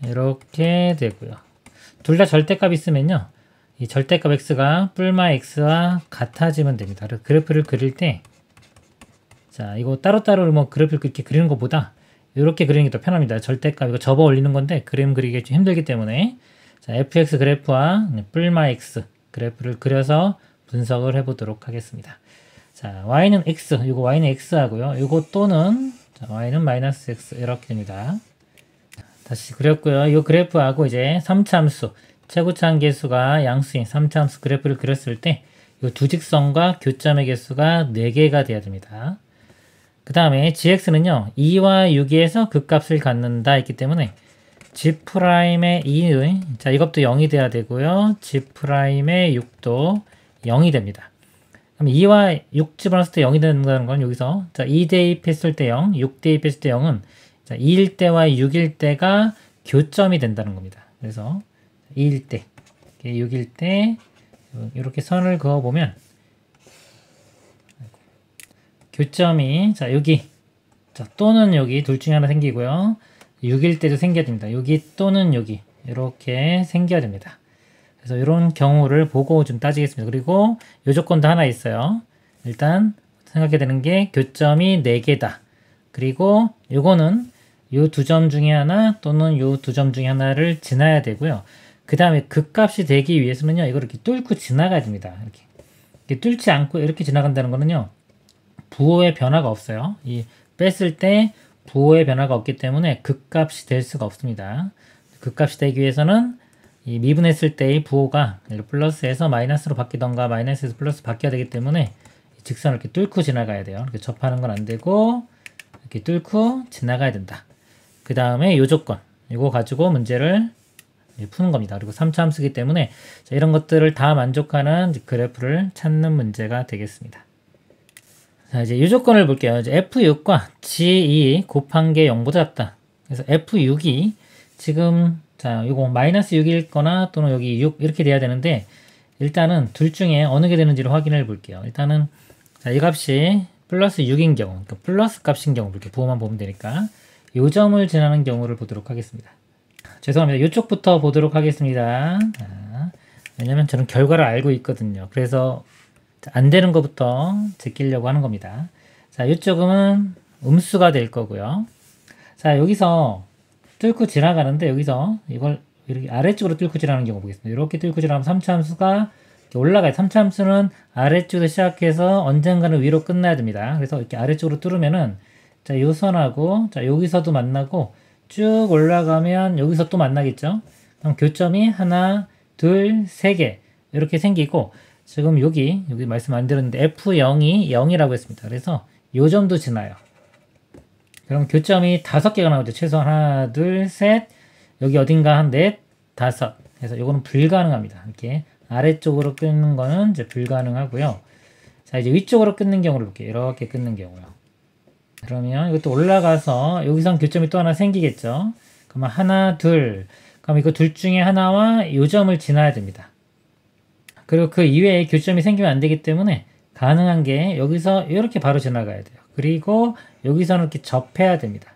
이렇게 되고요. 둘 다 절대값 있으면요. 이 절대값 x가 뿔마 x와 같아지면 됩니다. 그래프를 그릴 때 자, 이거 따로따로 뭐 그래프를 이렇게 그리는 것보다 이렇게 그리는 게 더 편합니다. 절대값 이거 접어 올리는 건데 그림 그리기 좀 힘들기 때문에 자, fx 그래프와 뿔마 x 그래프를 그려서 분석을 해보도록 하겠습니다. 자, y는 x, 이거 y는 x 하고요. 이거 또는 자, y는 마이너스 x 이렇게 됩니다. 다시 그렸고요. 이 그래프하고 이제 3차함수 최고차항 개수가 양수인 3차함수 그래프를 그렸을 때 이 두 직선과 교점의 개수가 4개가 돼야 됩니다. 그 다음에 gx는요 2와 6에서 극값을 갖는다 했기 때문에 g'의 2의 자, 이것도 0이 돼야 되고요. g'의 6도 0이 됩니다. 그럼 2와 6 집어넣었을 때 0이 된다는 건 여기서 자, 2 대입했을 때 0, 6 대입했을 때 0은 자, 2일 때와 6일 때가 교점이 된다는 겁니다. 그래서 2일 때, 6일 때 이렇게 선을 그어보면 교점이 자, 여기 자, 또는 여기 둘 중에 하나 생기고요. 6일 때도 생겨야 됩니다. 여기 또는 여기 이렇게 생겨야 됩니다. 그래서 이런 경우를 보고 좀 따지겠습니다. 그리고 요 조건도 하나 있어요. 일단 생각해야 되는 게 교점이 4개다. 그리고 요거는 요 두 점 중에 하나 또는 요 두 점 중에 하나를 지나야 되고요. 그 다음에 극값이 되기 위해서는요. 이걸 이렇게 뚫고 지나가야 됩니다. 이렇게 뚫지 않고 이렇게 지나간다는 거는요. 부호의 변화가 없어요. 이 뺐을 때 부호의 변화가 없기 때문에 극값이 될 수가 없습니다. 극값이 되기 위해서는 이 미분했을 때의 부호가 플러스에서 마이너스로 바뀌던가 마이너스에서 플러스 바뀌어야 되기 때문에 직선을 이렇게 뚫고 지나가야 돼요. 이렇게 접하는 건 안 되고 이렇게 뚫고 지나가야 된다. 그 다음에 요 조건 이거 가지고 문제를 푸는 겁니다. 그리고 3차 함수이기 때문에 자, 이런 것들을 다 만족하는 그래프를 찾는 문제가 되겠습니다. 자, 이제 이 조건을 볼게요. 이제 F6과 G2 곱한 게 0보다 작다. 그래서 F6이 지금 자, 이거 마이너스 6일 거나 또는 여기 6 이렇게 돼야 되는데 일단은 둘 중에 어느 게 되는지를 확인해 볼게요. 일단은 자, 이 값이 플러스 6인 경우, 그러니까 플러스 값인 경우 이렇게 부호만 보면 되니까 요 점을 지나는 경우를 보도록 하겠습니다. 죄송합니다. 이쪽부터 보도록 하겠습니다. 자, 왜냐면 저는 결과를 알고 있거든요. 그래서 안 되는 것부터 제끼려고 하는 겁니다. 자, 이쪽은 음수가 될 거고요. 자, 여기서 뚫고 지나가는데 여기서 이걸 이렇게 아래쪽으로 뚫고 지나가는 경우 보겠습니다. 이렇게 뚫고 지나가면 3차 함수가 올라가요. 3차 함수는 아래쪽에서 시작해서 언젠가는 위로 끝나야 됩니다. 그래서 이렇게 아래쪽으로 뚫으면은 자, 요 선하고 자, 여기서도 만나고 쭉 올라가면 여기서 또 만나겠죠. 그럼 교점이 하나, 둘, 세 개 이렇게 생기고 지금 여기 말씀 안 드렸는데 F0이 0이라고 했습니다. 그래서 요 점도 지나요. 그럼 교점이 5개가 나오죠. 최소 하나, 둘, 셋 여기 어딘가 한 넷, 다섯 그래서 요거는 불가능합니다. 이렇게 아래쪽으로 끊는 거는 이제 불가능하고요. 자, 이제 위쪽으로 끊는 경우를 볼게요. 이렇게 끊는 경우요. 그러면 이것도 올라가서 여기선 교점이 또 하나 생기겠죠. 그러면 하나, 둘. 그럼 이거 둘 중에 하나와 요 점을 지나야 됩니다. 그리고 그 이외에 교점이 생기면 안 되기 때문에 가능한 게 여기서 이렇게 바로 지나가야 돼요. 그리고 여기서는 이렇게 접해야 됩니다.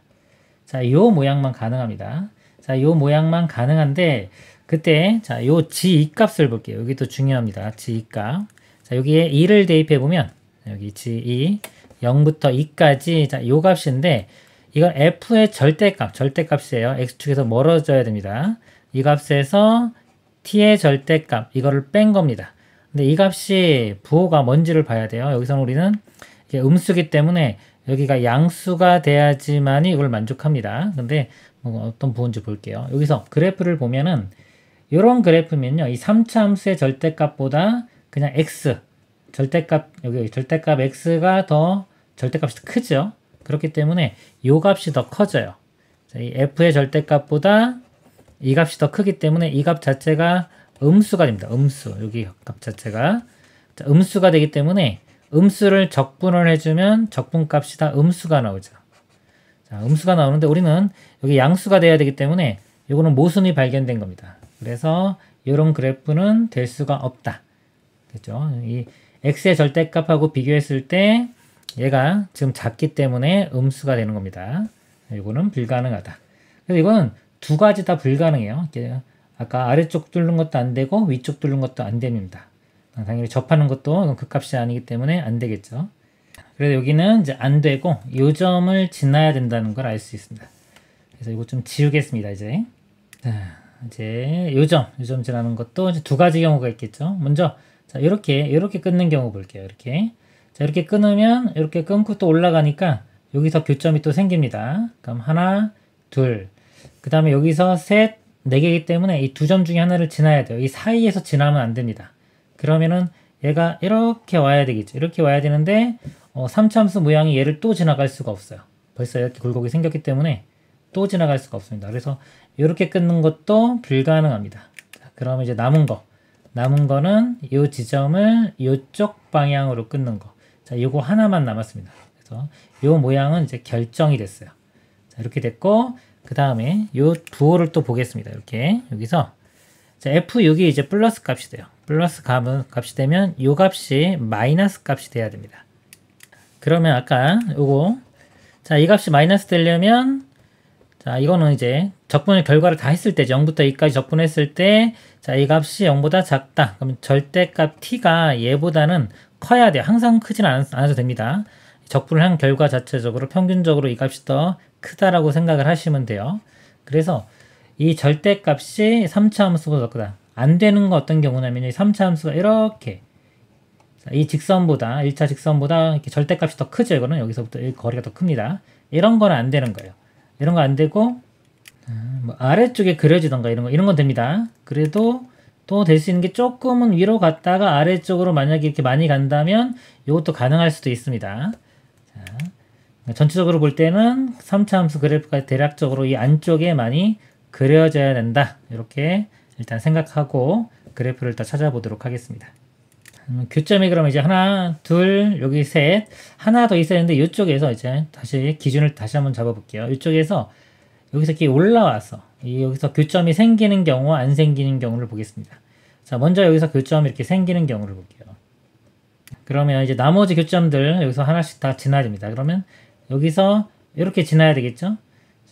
자, 요 모양만 가능합니다. 자, 요 모양만 가능한데 그때 자, 요 G2 값을 볼게요. 여기 또 중요합니다. G2 값. 자, 여기에 2를 대입해 보면 여기 G2 0부터 2까지 자, 요 값인데 이건 F의 절대값이에요. X축에서 멀어져야 됩니다. 이 값에서 T의 절대값 이거를 뺀 겁니다. 근데 이 값이 부호가 뭔지를 봐야 돼요. 여기서는 우리는 이게 음수기 때문에 여기가 양수가 돼야지만이 이걸 만족합니다. 근데 뭐 어떤 부호인지 볼게요. 여기서 그래프를 보면은 이런 그래프면요. 이 3차 함수의 절대값보다 그냥 X 절대값 여기 절대값 X가 더 절대값이 크죠. 그렇기 때문에 요 값이 더 커져요. 자, 이 f의 절대값보다 이 값이 더 크기 때문에 이 값 자체가 음수가 됩니다. 음수. 여기 값 자체가. 자, 음수가 되기 때문에 음수를 적분을 해주면 적분값이 다 음수가 나오죠. 자, 음수가 나오는데 우리는 여기 양수가 돼야 되기 때문에 이거는 모순이 발견된 겁니다. 그래서 이런 그래프는 될 수가 없다. 그죠? 이 x의 절대값하고 비교했을 때 얘가 지금 작기 때문에 음수가 되는 겁니다. 이거는 불가능하다. 그래서 이건 두 가지 다 불가능해요. 아까 아래쪽 뚫는 것도 안 되고 위쪽 뚫는 것도 안 됩니다. 당연히 접하는 것도 그 값이 아니기 때문에 안 되겠죠. 그래서 여기는 이제 안 되고 요 점을 지나야 된다는 걸 알 수 있습니다. 그래서 이거 좀 지우겠습니다. 이제 자, 이제 요 점 지나는 것도 이제 두 가지 경우가 있겠죠. 먼저 자, 이렇게 끊는 경우 볼게요. 이렇게 자, 이렇게 끊으면 이렇게 끊고 또 올라가니까 여기서 교점이 또 생깁니다. 그럼 하나, 둘, 그 다음에 여기서 셋, 네 개이기 때문에 이 두 점 중에 하나를 지나야 돼요. 이 사이에서 지나면 안 됩니다. 그러면은 얘가 이렇게 와야 되겠죠. 이렇게 와야 되는데 3차함수 모양이 얘를 또 지나갈 수가 없어요. 벌써 이렇게 굴곡이 생겼기 때문에 또 지나갈 수가 없습니다. 그래서 이렇게 끊는 것도 불가능합니다. 자, 그러면 이제 남은 거는 이 지점을 이쪽 방향으로 끊는 거. 자, 요거 하나만 남았습니다. 그래서 요 모양은 이제 결정이 됐어요. 자, 이렇게 됐고 그 다음에 요 부호를 또 보겠습니다. 이렇게 여기서 자, f6이 이제 플러스 값이 돼요. 플러스 값이 되면 요 값이 마이너스 값이 돼야 됩니다. 그러면 아까 요거 자, 이 값이 마이너스 되려면 자, 이거는 이제 적분의 결과를 다 했을 때 0부터 2까지 적분했을 때 자, 이 값이 0보다 작다. 그러면 절대값 t가 얘보다는 커야 돼요. 항상 크지는 않아도 됩니다. 적분을 한 결과 자체적으로 평균적으로 이 값이 더 크다라고 생각을 하시면 돼요. 그래서 이 절대값이 3차 함수보다 더 크다. 안 되는 거 어떤 경우냐면 이 3차 함수가 이렇게 이 직선보다 1차 직선보다 이렇게 절대값이 더 크죠. 이거는 여기서부터 거리가 더 큽니다. 이런 거는 안 되는 거예요. 이런 거 안 되고 뭐 아래쪽에 그려지던가 이런 건 됩니다. 그래도 또 될 수 있는 게 조금은 위로 갔다가 아래쪽으로 만약에 이렇게 많이 간다면 이것도 가능할 수도 있습니다. 자, 전체적으로 볼 때는 3차 함수 그래프가 대략적으로 이 안쪽에 많이 그려져야 된다. 이렇게 일단 생각하고 그래프를 더 찾아보도록 하겠습니다. 교점이 그러면 이제 하나, 둘, 여기 셋, 하나 더 있어야 되는데 이쪽에서 이제 다시 기준을 다시 한번 잡아볼게요. 이쪽에서 여기서 이렇게 올라와서 여기서 교점이 생기는 경우와 안 생기는 경우를 보겠습니다. 자, 먼저 여기서 교점이 이렇게 생기는 경우를 볼게요. 그러면 이제 나머지 교점들 여기서 하나씩 다 지나야 됩니다. 그러면 여기서 이렇게 지나야 되겠죠?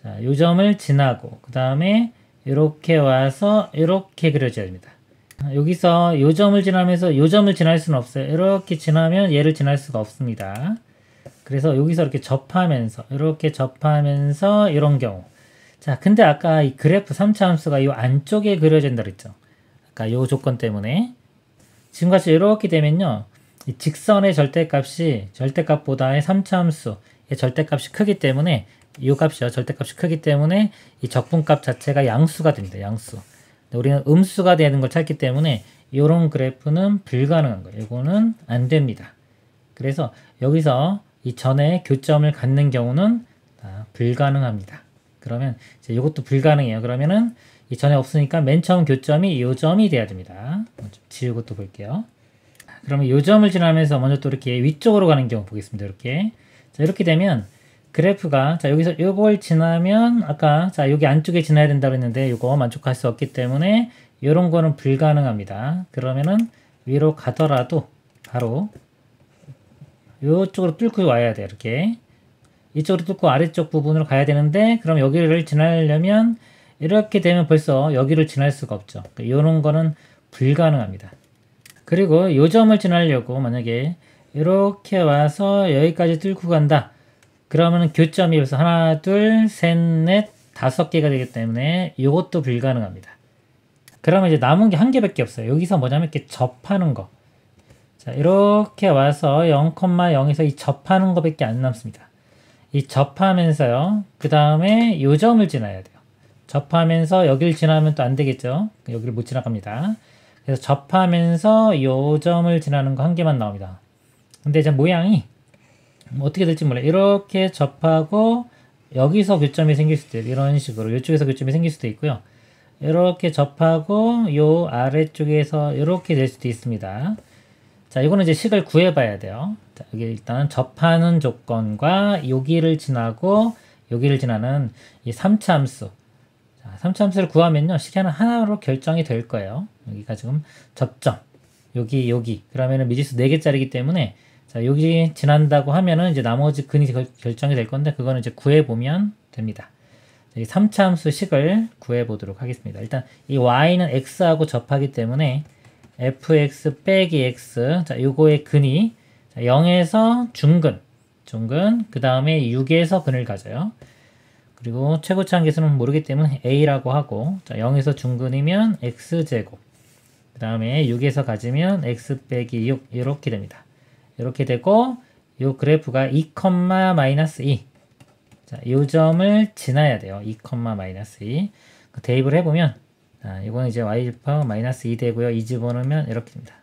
자, 요 점을 지나고 그 다음에 이렇게 와서 이렇게 그려져야 됩니다. 여기서 요 점을 지나면서 요 점을 지날 수는 없어요. 이렇게 지나면 얘를 지날 수가 없습니다. 그래서 여기서 이렇게 접하면서 이런 경우. 자, 근데 아까 이 그래프 3차 함수가 이 안쪽에 그려진다 그랬죠. 아까 요 조건 때문에 지금같이 이렇게 되면요, 이 직선의 절대값보다의 3차 함수의 절대값이 크기 때문에 이 값이요, 절대값이 크기 때문에 이 적분값 자체가 양수가 됩니다. 양수. 우리는 음수가 되는 걸 찾기 때문에 이런 그래프는 불가능한 거예요. 이거는 안 됩니다. 그래서 여기서 이 전에 교점을 갖는 경우는 다 불가능합니다. 그러면 이제 이것도 불가능해요. 그러면은 이 전에 없으니까 맨 처음 교점이 이 점이 돼야 됩니다. 좀 지우고 또 볼게요. 그러면 이 점을 지나면서 먼저 또 이렇게 위쪽으로 가는 경우 보겠습니다. 이렇게. 자, 이렇게 되면 그래프가 자, 여기서 이걸 지나면 아까 자, 여기 안쪽에 지나야 된다고 했는데 이거 만족할 수 없기 때문에 이런 거는 불가능합니다. 그러면은 위로 가더라도 바로 이쪽으로 뚫고 와야 돼요. 이렇게. 이쪽으로 뚫고 아래쪽 부분으로 가야 되는데 그럼 여기를 지나려면 이렇게 되면 벌써 여기를 지날 수가 없죠. 이런 거는 불가능합니다. 그리고 이 점을 지나려고 만약에 이렇게 와서 여기까지 뚫고 간다. 그러면 교점이 벌써 하나, 둘, 셋, 넷, 5개가 되기 때문에 이것도 불가능합니다. 그러면 이제 남은 게 한 개밖에 없어요. 여기서 뭐냐면 이렇게 접하는 거. 자, 이렇게 와서 0,0에서 이 접하는 거밖에 안 남습니다. 이 접하면서요. 그 다음에 요 점을 지나야 돼요. 접하면서 여기를 지나면 또 안 되겠죠. 여기를 못 지나갑니다. 그래서 접하면서 요 점을 지나는 거 한 개만 나옵니다. 근데 이제 모양이 어떻게 될지 몰라요. 이렇게 접하고 여기서 교점이 생길 수도 있고 이런 식으로 이쪽에서 교점이 생길 수도 있고요. 이렇게 접하고 요 아래쪽에서 이렇게 될 수도 있습니다. 자, 이거는 이제 식을 구해봐야 돼요. 자, 여기 일단 접하는 조건과 여기를 지나고 여기를 지나는 이 3차 함수. 자, 3차 함수를 구하면요, 식이 하나로 결정이 될 거예요. 여기가 지금 접점. 여기. 그러면은 미지수 4개짜리이기 때문에 자, 여기 지난다고 하면은 이제 나머지 근이 결정이 될 건데 그거는 이제 구해보면 됩니다. 이 3차 함수 식을 구해보도록 하겠습니다. 일단 이 y는 x하고 접하기 때문에 fx 빼기 x, 자, 요거의 근이 0에서 중근, 그 다음에 6에서 근을 가져요. 그리고 최고차 한계수는 모르기 때문에 a라고 하고, 자, 0에서 중근이면 x제곱, 그 다음에 6에서 가지면 x 빼기 6 이렇게 됩니다. 이렇게 되고 요 그래프가 2, -2. 자, 요 점을 지나야 돼요. 2, -2. 대입을 해보면 자, 이거는 이제 y-파워 -2 되고요. 2 집어넣으면 이렇게 됩니다.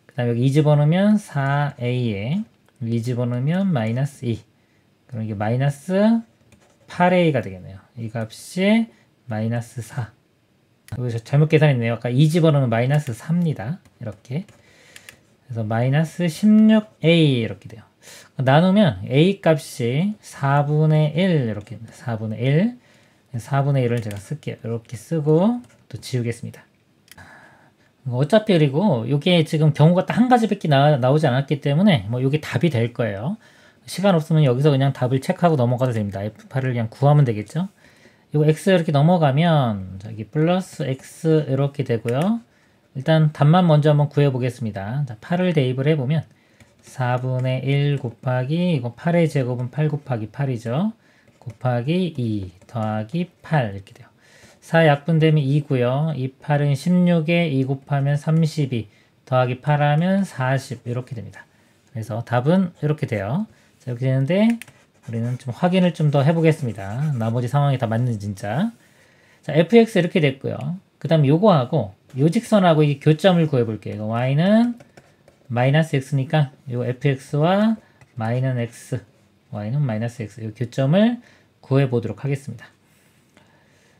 그 다음에 여기 2 집어넣으면 4a에 2 집어넣으면 -2. 그럼 이게 -8a가 되겠네요. 이 값이 -4. 여기서 잘못 계산했네요. 아까 2 집어넣으면 -3입니다. 이렇게. 그래서 -16a 이렇게 돼요. 나누면 a 값이 4분의 1 이렇게 됩니다. 4분의 1. 4분의 1을 제가 쓸게요. 이렇게 쓰고 또 지우겠습니다. 어차피 그리고 이게 지금 경우가 딱 한 가지밖에 나오지 않았기 때문에 뭐 이게 답이 될 거예요. 시간 없으면 여기서 그냥 답을 체크하고 넘어가도 됩니다. F8을 그냥 구하면 되겠죠. 이거 X 이렇게 넘어가면 저기 플러스 X 이렇게 되고요. 일단 답만 먼저 한번 구해 보겠습니다. 자, 8을 대입을 해보면 4분의 1 곱하기 이거 8의 제곱은 8 곱하기 8이죠. 곱하기 2 더하기 8 이렇게 돼요. 4 약분되면 2고요. 이 8은 16에 2 곱하면 32 더하기 8 하면 40 이렇게 됩니다. 그래서 답은 이렇게 돼요. 자, 이렇게 되는데 우리는 좀 확인을 좀 더 해보겠습니다. 나머지 상황이 다 맞는지 진짜. 자, fx 이렇게 됐고요. 그 다음에 요거하고 요 직선하고 이 교점을 구해볼게요. y는 마이너스 x니까 요 fx와 y는 x, y는 마이너스 x 요 교점을 구해보도록 하겠습니다.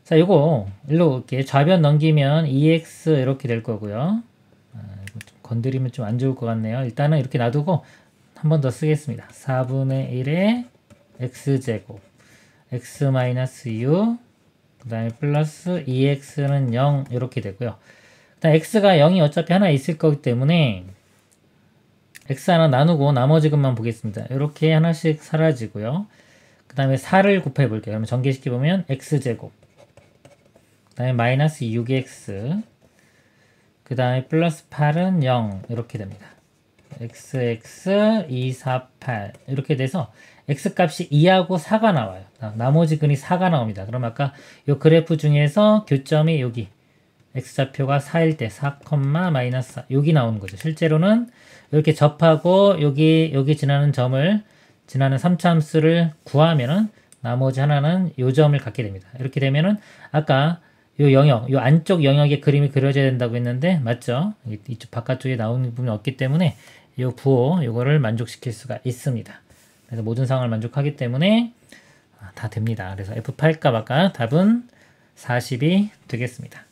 자, 요거 일로 이렇게 좌변 넘기면 2x 이렇게 될 거고요. 이거 좀 건드리면 좀 안 좋을 것 같네요. 일단은 이렇게 놔두고 한 번 더 쓰겠습니다. 4분의 1의 x제곱 x-u 그 다음에 플러스 2x는 0 이렇게 되고요. 일단 x가 0이 어차피 하나 있을 거기 때문에 x 하나 나누고 나머지 것만 보겠습니다. 이렇게 하나씩 사라지고요. 그 다음에 4를 곱해 볼게요. 그러면 전개시켜보면 x제곱 그 다음에 마이너스 6x 그 다음에 플러스 8은 0 이렇게 됩니다. xx 248 이렇게 돼서 x값이 2하고 4가 나와요. 나머지 근이 4가 나옵니다. 그럼 아까 이 그래프 중에서 교점이 여기 x좌표가 4일 때 4, 마이너스 4 여기 나오는 거죠. 실제로는 이렇게 접하고 여기 지나는 점을 지나는 3차 함수를 구하면은 나머지 하나는 요 점을 갖게 됩니다. 이렇게 되면은 아까 요 영역, 요 안쪽 영역의 그림이 그려져야 된다고 했는데 맞죠? 이쪽 바깥쪽에 나오는 부분이 없기 때문에 요 부호 요거를 만족시킬 수가 있습니다. 그래서 모든 상황을 만족하기 때문에 다 됩니다. 그래서 F8 값 아까 답은 40이 되겠습니다.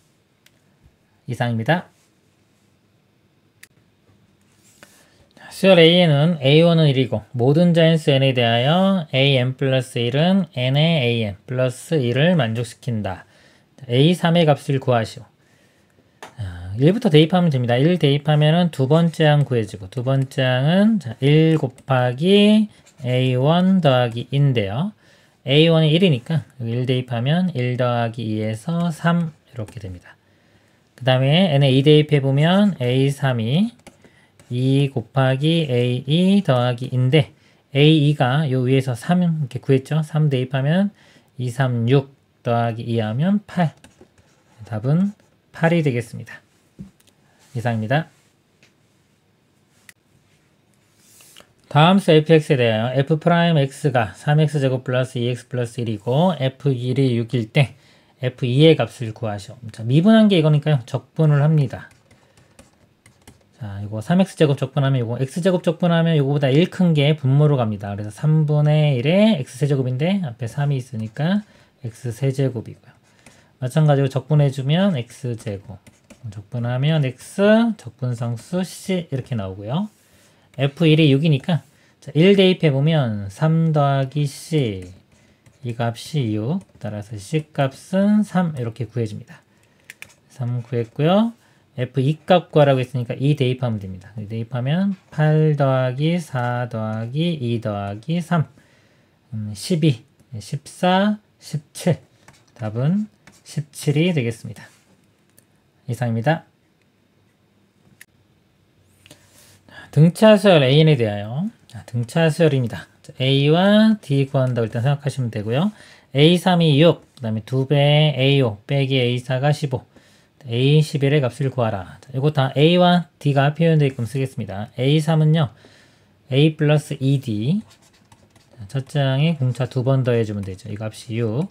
이상입니다. 수열 A에는 A1은 1이고 모든 자연수 N에 대하여 AN 플러스 1은 N의 AN 플러스 1을 만족시킨다. A3의 값을 구하시오. 1부터 대입하면 됩니다. 1 대입하면은 두 번째 항 구해지고 두 번째 항은 1 곱하기 A1 더하기 2인데요. A1이 1이니까 1 대입하면 1 더하기 2에서 3 이렇게 됩니다. 그 다음에 N에 2 대입해보면 A3이 2 곱하기 A2 더하기 2인데 A2가 요 위에서 3 이렇게 구했죠. 3 대입하면 2, 3, 6 더하기 2 하면 8. 답은 8이 되겠습니다. 이상입니다. 다음 수 fx에 대하여 f'x가 3x제곱 플러스 2x 플러스 1이고 f1이 6일 때 f2의 값을 구하시오. 자, 미분한 게 이거니까요. 적분을 합니다. 자, 자, 이거 3x제곱 적분하면 이거 x제곱 적분하면 이거보다 1 큰 게 분모로 갑니다. 그래서 3분의 1에 x세제곱인데 앞에 3이 있으니까 x세제곱이고요. 마찬가지로 적분해주면 x제곱. 적분하면 x, 적분상수 c 이렇게 나오고요. f1이 6이니까 1 대입해보면 3 더하기 c 이 값이 6 따라서 c 값은 3 이렇게 구해집니다. 3 구했고요. f2 값 구하라고 했으니까 2 대입하면 됩니다. 대입하면 8 더하기 4 더하기 2 더하기 3 12, 14, 17 답은 17이 되겠습니다. 이상입니다. 등차수열 AN에 대하여 등차수열입니다. A와 D 구한다고 일단 생각하시면 되고요. A3이 6, 그 다음에 2배 A5 빼기 A4가 15 A11의 값을 구하라. 이거 다 A와 D가 표현되어 있게끔 쓰겠습니다. A3은요 A 플러스 2D 첫 장에 공차 2번 더해주면 되죠. 이 값이 6.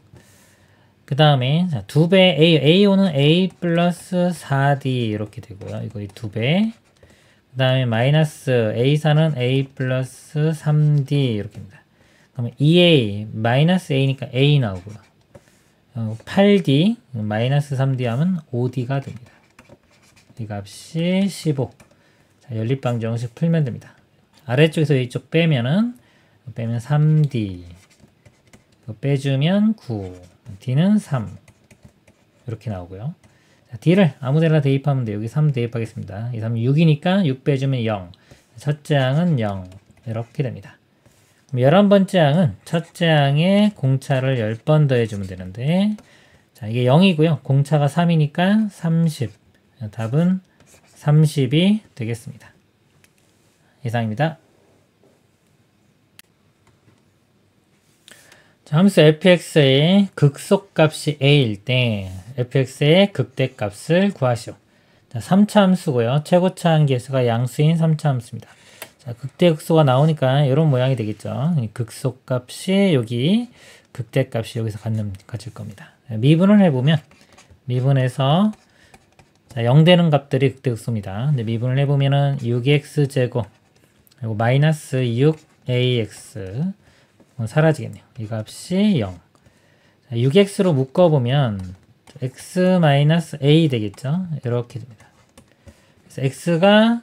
그 다음에 2배 A5는 A 플러스 4D 이렇게 되고요. 이거 2배. 그 다음에 마이너스 A4는 A 플러스 3D 이렇게 됩니다. 그러면 2A 마이너스 A니까 A 나오고요. 8D 마이너스 3D 하면 5D가 됩니다. 이 값이 15. 자, 연립방정식 풀면 됩니다. 아래쪽에서 이쪽 빼면 3D 이거 빼주면 9 D는 3 이렇게 나오고요. 자, D를 아무데나 대입하면 돼요. 여기 3 대입하겠습니다. 이 3 6이니까 6 빼주면 0 첫째 항은 0 이렇게 됩니다. 11번째 항은 첫째 항에 공차를 10번 더해주면 되는데 자 이게 0이고요. 공차가 3이니까 30 답은 30이 되겠습니다. 이상입니다. 자, 함수 fx의 극속값이 a일 때 fx의 극대값을 구하시오. 자, 3차 함수고요. 최고차 한계수가 양수인 3차 함수입니다. 자, 극대극소가 나오니까 이런 모양이 되겠죠. 극속값이 여기, 극대값이 여기서 같을 겁니다. 미분을 해보면 미분해서 자, 0 되는 값들이 극대극소입니다. 근데 미분을 해보면은 6x제곱 그리고 마이너스 6ax 사라지겠네요. 이 값이 0. 자, 6x로 묶어보면 x-a 되겠죠. 이렇게 됩니다. 그래서 x가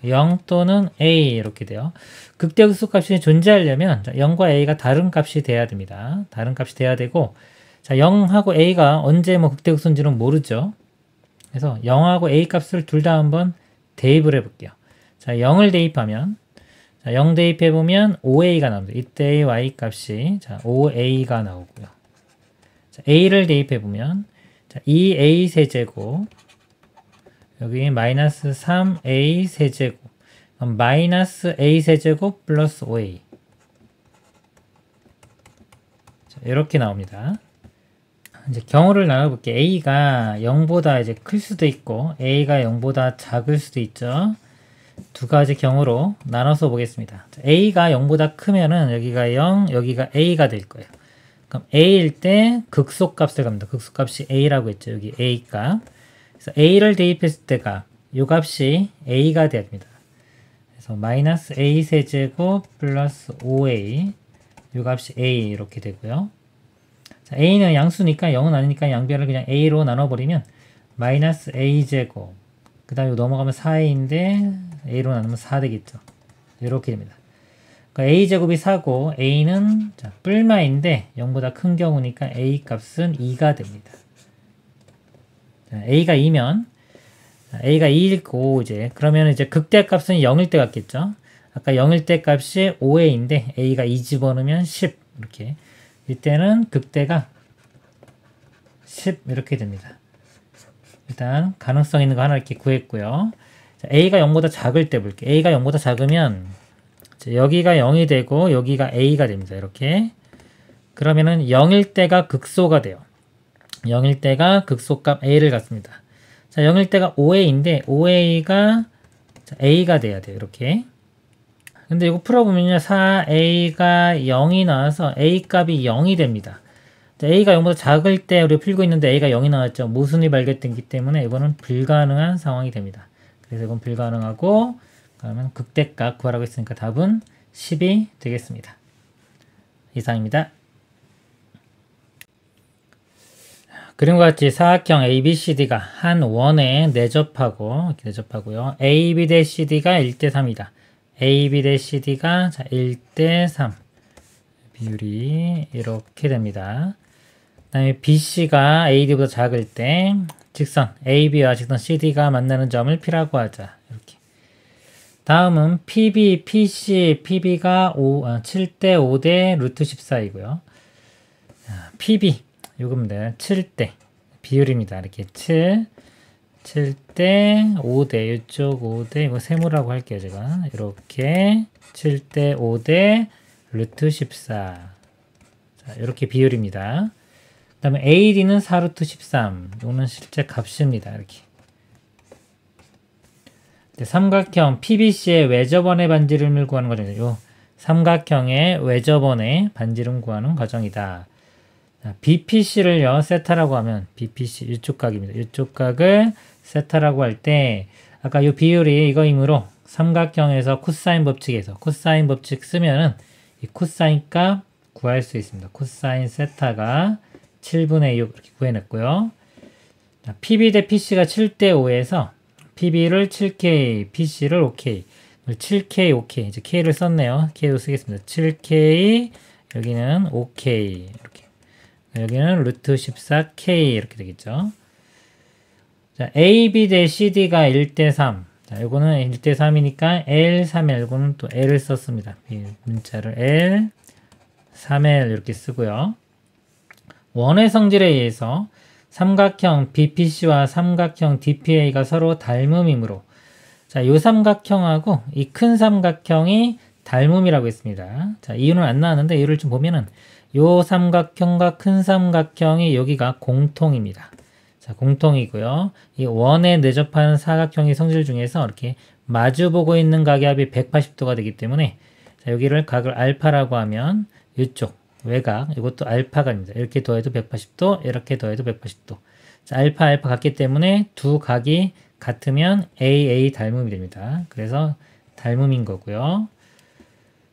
0 또는 a 이렇게 돼요. 극대극소 값이 존재하려면 0과 a가 다른 값이 돼야 됩니다. 다른 값이 돼야 되고 자 0하고 a가 언제 극대극소인지는 모르죠. 그래서 0하고 a 값을 둘 다 한번 대입을 해볼게요. 자 0을 대입하면 자, 0 대입해보면 5a가 나옵니다. 이때의 y 값이 자, 5a가 나오고요. 자, a를 대입해보면 자, 2a 세제곱 여기 마이너스 3a 세제곱 마이너스 a 세제곱 플러스 5a 자, 이렇게 나옵니다. 이제 경우를 나눠볼게요. a가 0보다 이제 클 수도 있고 a가 0보다 작을 수도 있죠. 두 가지 경우로 나눠서 보겠습니다. a가 0보다 크면은 여기가 0, 여기가 a가 될 거예요. 그럼 a일 때 극속값을 갑니다. 극속값이 a라고 했죠. 여기 a 값. 그래서 a를 대입했을 때가 이 값이 a가 돼야 됩니다. 그래서 마이너스 a 세제곱 플러스 5a 이 값이 a 이렇게 되고요. 자, a는 양수니까 0은 아니니까 양변을 그냥 a로 나눠버리면 마이너스 a 제곱 그 다음에 넘어가면 4a인데 a로 나누면 4 되겠죠. 이렇게 됩니다. 그러니까 a제곱이 4고 a는 자, 뿔마인데 0보다 큰 경우니까 a 값은 2가 됩니다. 자, a가 2면 a가 2고 이제 그러면 이제 극대값은 0일 때 같겠죠. 아까 0일 때 값이 5a인데 a가 2 집어넣으면 10 이렇게 이때는 극대가 10 이렇게 됩니다. 일단 가능성 있는 거 하나 이렇게 구했고요. 자, a가 0보다 작을 때 볼게요. a가 0보다 작으면 여기가 0이 되고 여기가 a가 됩니다. 이렇게 그러면은 0일 때가 극소가 돼요. 0일 때가 극소값 a를 갖습니다. 자, 0일 때가 5a인데 5a가 a가 돼야 돼요. 이렇게 근데 이거 풀어보면요 4a가 0이 나와서 a 값이 0이 됩니다. a가 0보다 작을 때 우리가 풀고 있는데 a가 0이 나왔죠. 모순이 발견됐기 때문에 이거는 불가능한 상황이 됩니다. 그래서 이건 불가능하고, 그러면 극대값 구하라고 했으니까 답은 10이 되겠습니다. 이상입니다. 그림과 같이 사각형 ABCD가 한 원에 내접하고, 이렇게 내접하고요. AB 대 CD가 1대3이다. AB 대 CD가 1대3. 비율이 이렇게 됩니다. 그 다음에 BC가 AD보다 작을 때 직선 AB와 직선 CD가 만나는 점을 P라고 하자. 이렇게. 다음은 PB, PC, PB가 7대 5대 루트 14이고요. PB, 요겁니다. 7대 비율입니다. 이렇게 7대 5대, 이쪽 5대, 이거 세모라고 할게요, 제가. 이렇게 7대 5대 루트 14. 자, 이렇게 비율입니다. 그 다음에 AD는 4루트 13. 이거는 실제 값입니다. 이렇게. 삼각형 PBC의 외접원의 반지름을 구하는 과정이죠. 요 삼각형의 외접원의 반지름 구하는 과정이다. 자, BPC를요, 세타라고 하면, BPC, 이쪽 각입니다. 이쪽 각을 세타라고 할 때, 아까 이 비율이 이거이므로, 삼각형에서 코사인 법칙에서, 코사인 법칙 쓰면은, 이 코사인 값 구할 수 있습니다. 코사인 세타가 7분의 6 이렇게 구해냈고요. 자, PB 대 PC가 7대 5에서, PB를 7K, PC를 5K. 7K, 5K. 이제 K를 썼네요. K도 쓰겠습니다. 7K, 여기는 5K. 이렇게. 여기는 루트 14K 이렇게 되겠죠. 자, AB 대 CD가 1대3. 자, 요거는 1대3이니까 L, 3L. 요거는 또 L을 썼습니다. 문자를 L, 3L 이렇게 쓰고요. 원의 성질에 의해서 삼각형 BPC와 삼각형 DPA가 서로 닮음이므로, 자, 요 삼각형하고 이 큰 삼각형이 닮음이라고 했습니다. 자, 이유는 안 나왔는데 이유를 좀 보면은 요 삼각형과 큰 삼각형이 여기가 공통입니다. 자, 공통이고요. 이 원에 내접하는 사각형의 성질 중에서 이렇게 마주보고 있는 각의 합이 180도가 되기 때문에, 자, 여기를 각을 알파라고 하면 이쪽 외곽, 이것도 알파각입니다. 이렇게 더해도 180도, 이렇게 더해도 180도. 자, 알파 같기 때문에 두 각이 같으면 AA 닮음이 됩니다. 그래서 닮음인 거고요.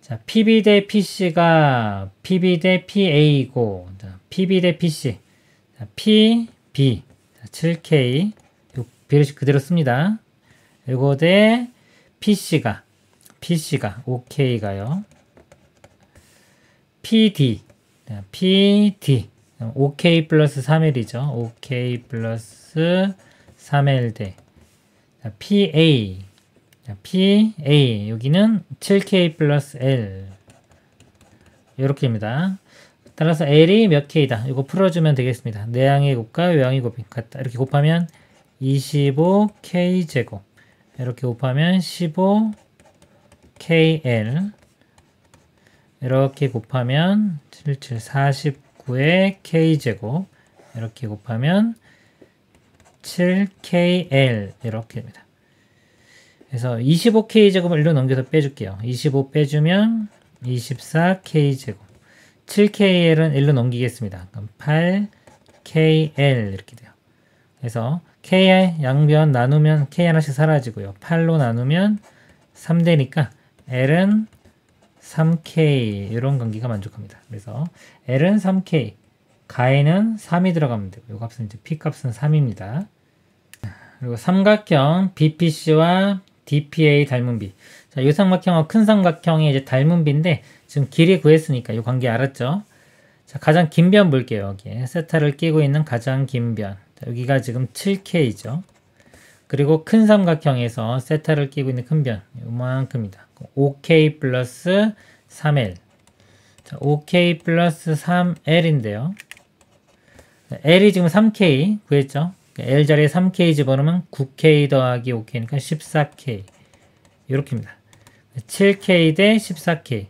자, PB 대 PC가 PB 대 PA이고, 자, PB 대 PC, 자, PB, 자, 7K, 요 비례식 그대로 씁니다. 이거 대 PC가 5K가요. PD, 자, PD, 5K 플러스 3L이죠. 5K 플러스 3L 대, 자, PA, PA, 여기는 7K 플러스 L. 이렇게입니다. 따라서 L이 몇 K다. 이거 풀어주면 되겠습니다. 내항의 곱과 외항의 곱이 같다. 이렇게 곱하면 25K 제곱. 이렇게 곱하면 15KL. 이렇게 곱하면 49의 K 제곱. 이렇게 곱하면 7KL. 이렇게입니다. 그래서 25K 제곱을 1로 넘겨서 빼줄게요. 25 빼주면 24K 제곱. 7KL은 1로 넘기겠습니다. 그럼 8KL 이렇게 돼요. 그래서 K 양변 나누면 K 하나씩 사라지고요. 8로 나누면 3되니까 L은 3K, 이런 관계가 만족합니다. 그래서 L은 3K, 가에는 3이 들어가면 되고, 이 값은 이제 P 값은 3입니다. 그리고 삼각형 BPC와 DPA 닮은비. 자, 이 삼각형과 큰 삼각형이 이제 닮은비인데, 지금 길이 구했으니까 이 관계 알았죠? 자, 가장 긴 변 볼게요. 여기에 세타를 끼고 있는 가장 긴 변. 자, 여기가 지금 7K죠. 그리고 큰 삼각형에서 세타를 끼고 있는 큰 변. 요만큼입니다. 5K 플러스 3L. 자, 5K 플러스 3L인데요. L이 지금 3K 구했죠? L 자리에 3K 집어넣으면 9K 더하기 5K니까 14K. 이렇게입니다. 7K 대 14K.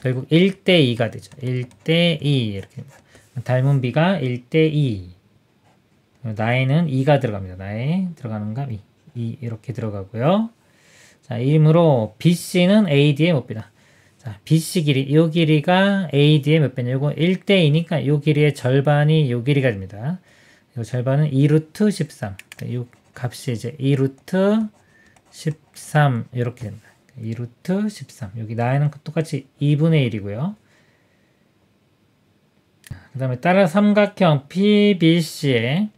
결국 1대 2가 되죠. 1대 2 이렇게 됩니다. 닮은 비가 1대 2. 나에는 2가 들어갑니다. 나에 들어가는 값 2 이렇게 들어가고요. 자, 이름으로 BC는 AD의 몇 배다. 자, BC 길이, 이 길이가 AD의 몇 배냐. 이거 1대 2니까 이 길이의 절반이 이 길이가 됩니다. 이 절반은 2루트 13. 이 값이 이제 2루트 13 이렇게 됩니다. 2루트 13 여기 나에는 똑같이 2분의 1이고요. 그 다음에 따라 삼각형 PBC의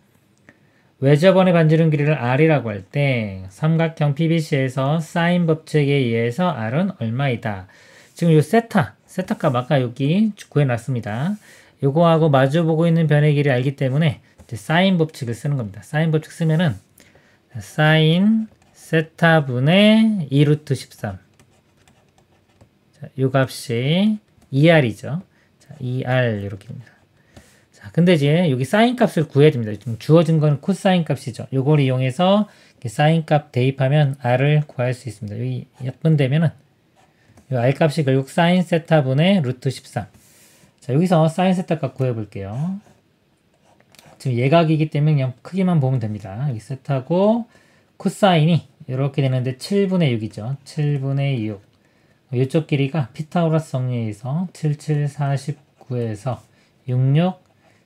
외접원의 반지름 길이를 R이라고 할 때 삼각형 PBC에서 사인 법칙에 의해서 R은 얼마이다. 지금 요 세타 값 아까 여기 구해놨습니다. 요거하고 마주보고 있는 변의 길이 알기 때문에 이제 사인 법칙을 쓰는 겁니다. 사인 법칙 쓰면은 사인 세타분의 2루트 13 자, 요 값이 2R이죠. 자, 2R 이렇게 됩니다. 자, 근데 이제 여기 사인 값을 구해야 됩니다. 지금 주어진 건 코사인 값이죠. 요걸 이용해서 사인 값 대입하면 R을 구할 수 있습니다. 여기 몇 번 되면은 요 R 값이 결국 사인 세타분의 루트 13. 자, 여기서 사인 세타 값 구해볼게요. 지금 예각이기 때문에 그냥 크기만 보면 됩니다. 여기 세타고 코사인이 이렇게 되는데 7분의 6이죠. 7분의 6. 이쪽 길이가 피타고라스 정리에 의해서 77, 49에서 66,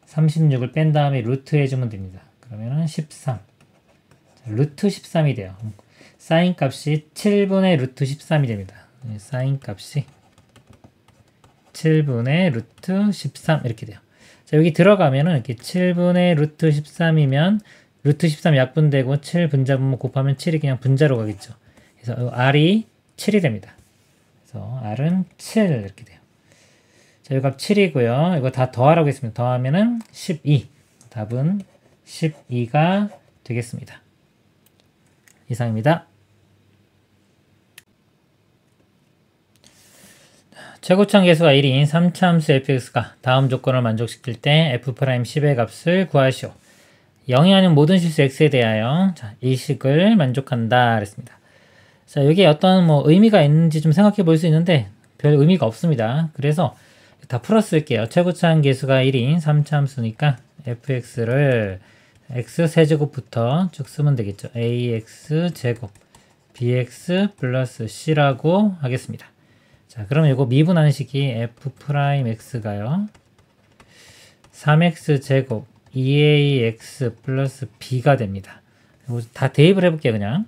36을 뺀 다음에 루트 해주면 됩니다. 그러면은 13. 자, 루트 13이 돼요. 사인 값이 7분의 루트 13이 됩니다. 사인 값이 7분의 루트 13 이렇게 돼요. 자, 여기 들어가면은 이렇게 7분의 루트 13이면 루트 13 약분되고 7 분자분모 곱하면 7이 그냥 분자로 가겠죠. 그래서 R이 7이 됩니다. 그래서 R은 7 이렇게 돼요. 자, 이 값 7이고요. 이거 다 더하라고 했습니다. 더하면은 12. 답은 12가 되겠습니다. 이상입니다. 최고참 계수가 1인 3차함수 fx가 다음 조건을 만족시킬 때 f'10의 값을 구하시오. 0이 아닌 모든 실수 x에 대하여 자, 이 식을 만족한다 그랬습니다. 자, 여기에 어떤 뭐 의미가 있는지 좀 생각해 볼 수 있는데 별 의미가 없습니다. 그래서 다 풀어 쓸게요. 최고참 계수가 1인 3차함수니까 fx를 x 세제곱부터 쭉 쓰면 되겠죠. ax 제곱 bx 플러스 c라고 하겠습니다. 자, 그러면 이거 미분하는 식이 f'x가요. 3x 제곱 2ax 플러스 b가 됩니다. 이거 다 대입을 해볼게요, 그냥.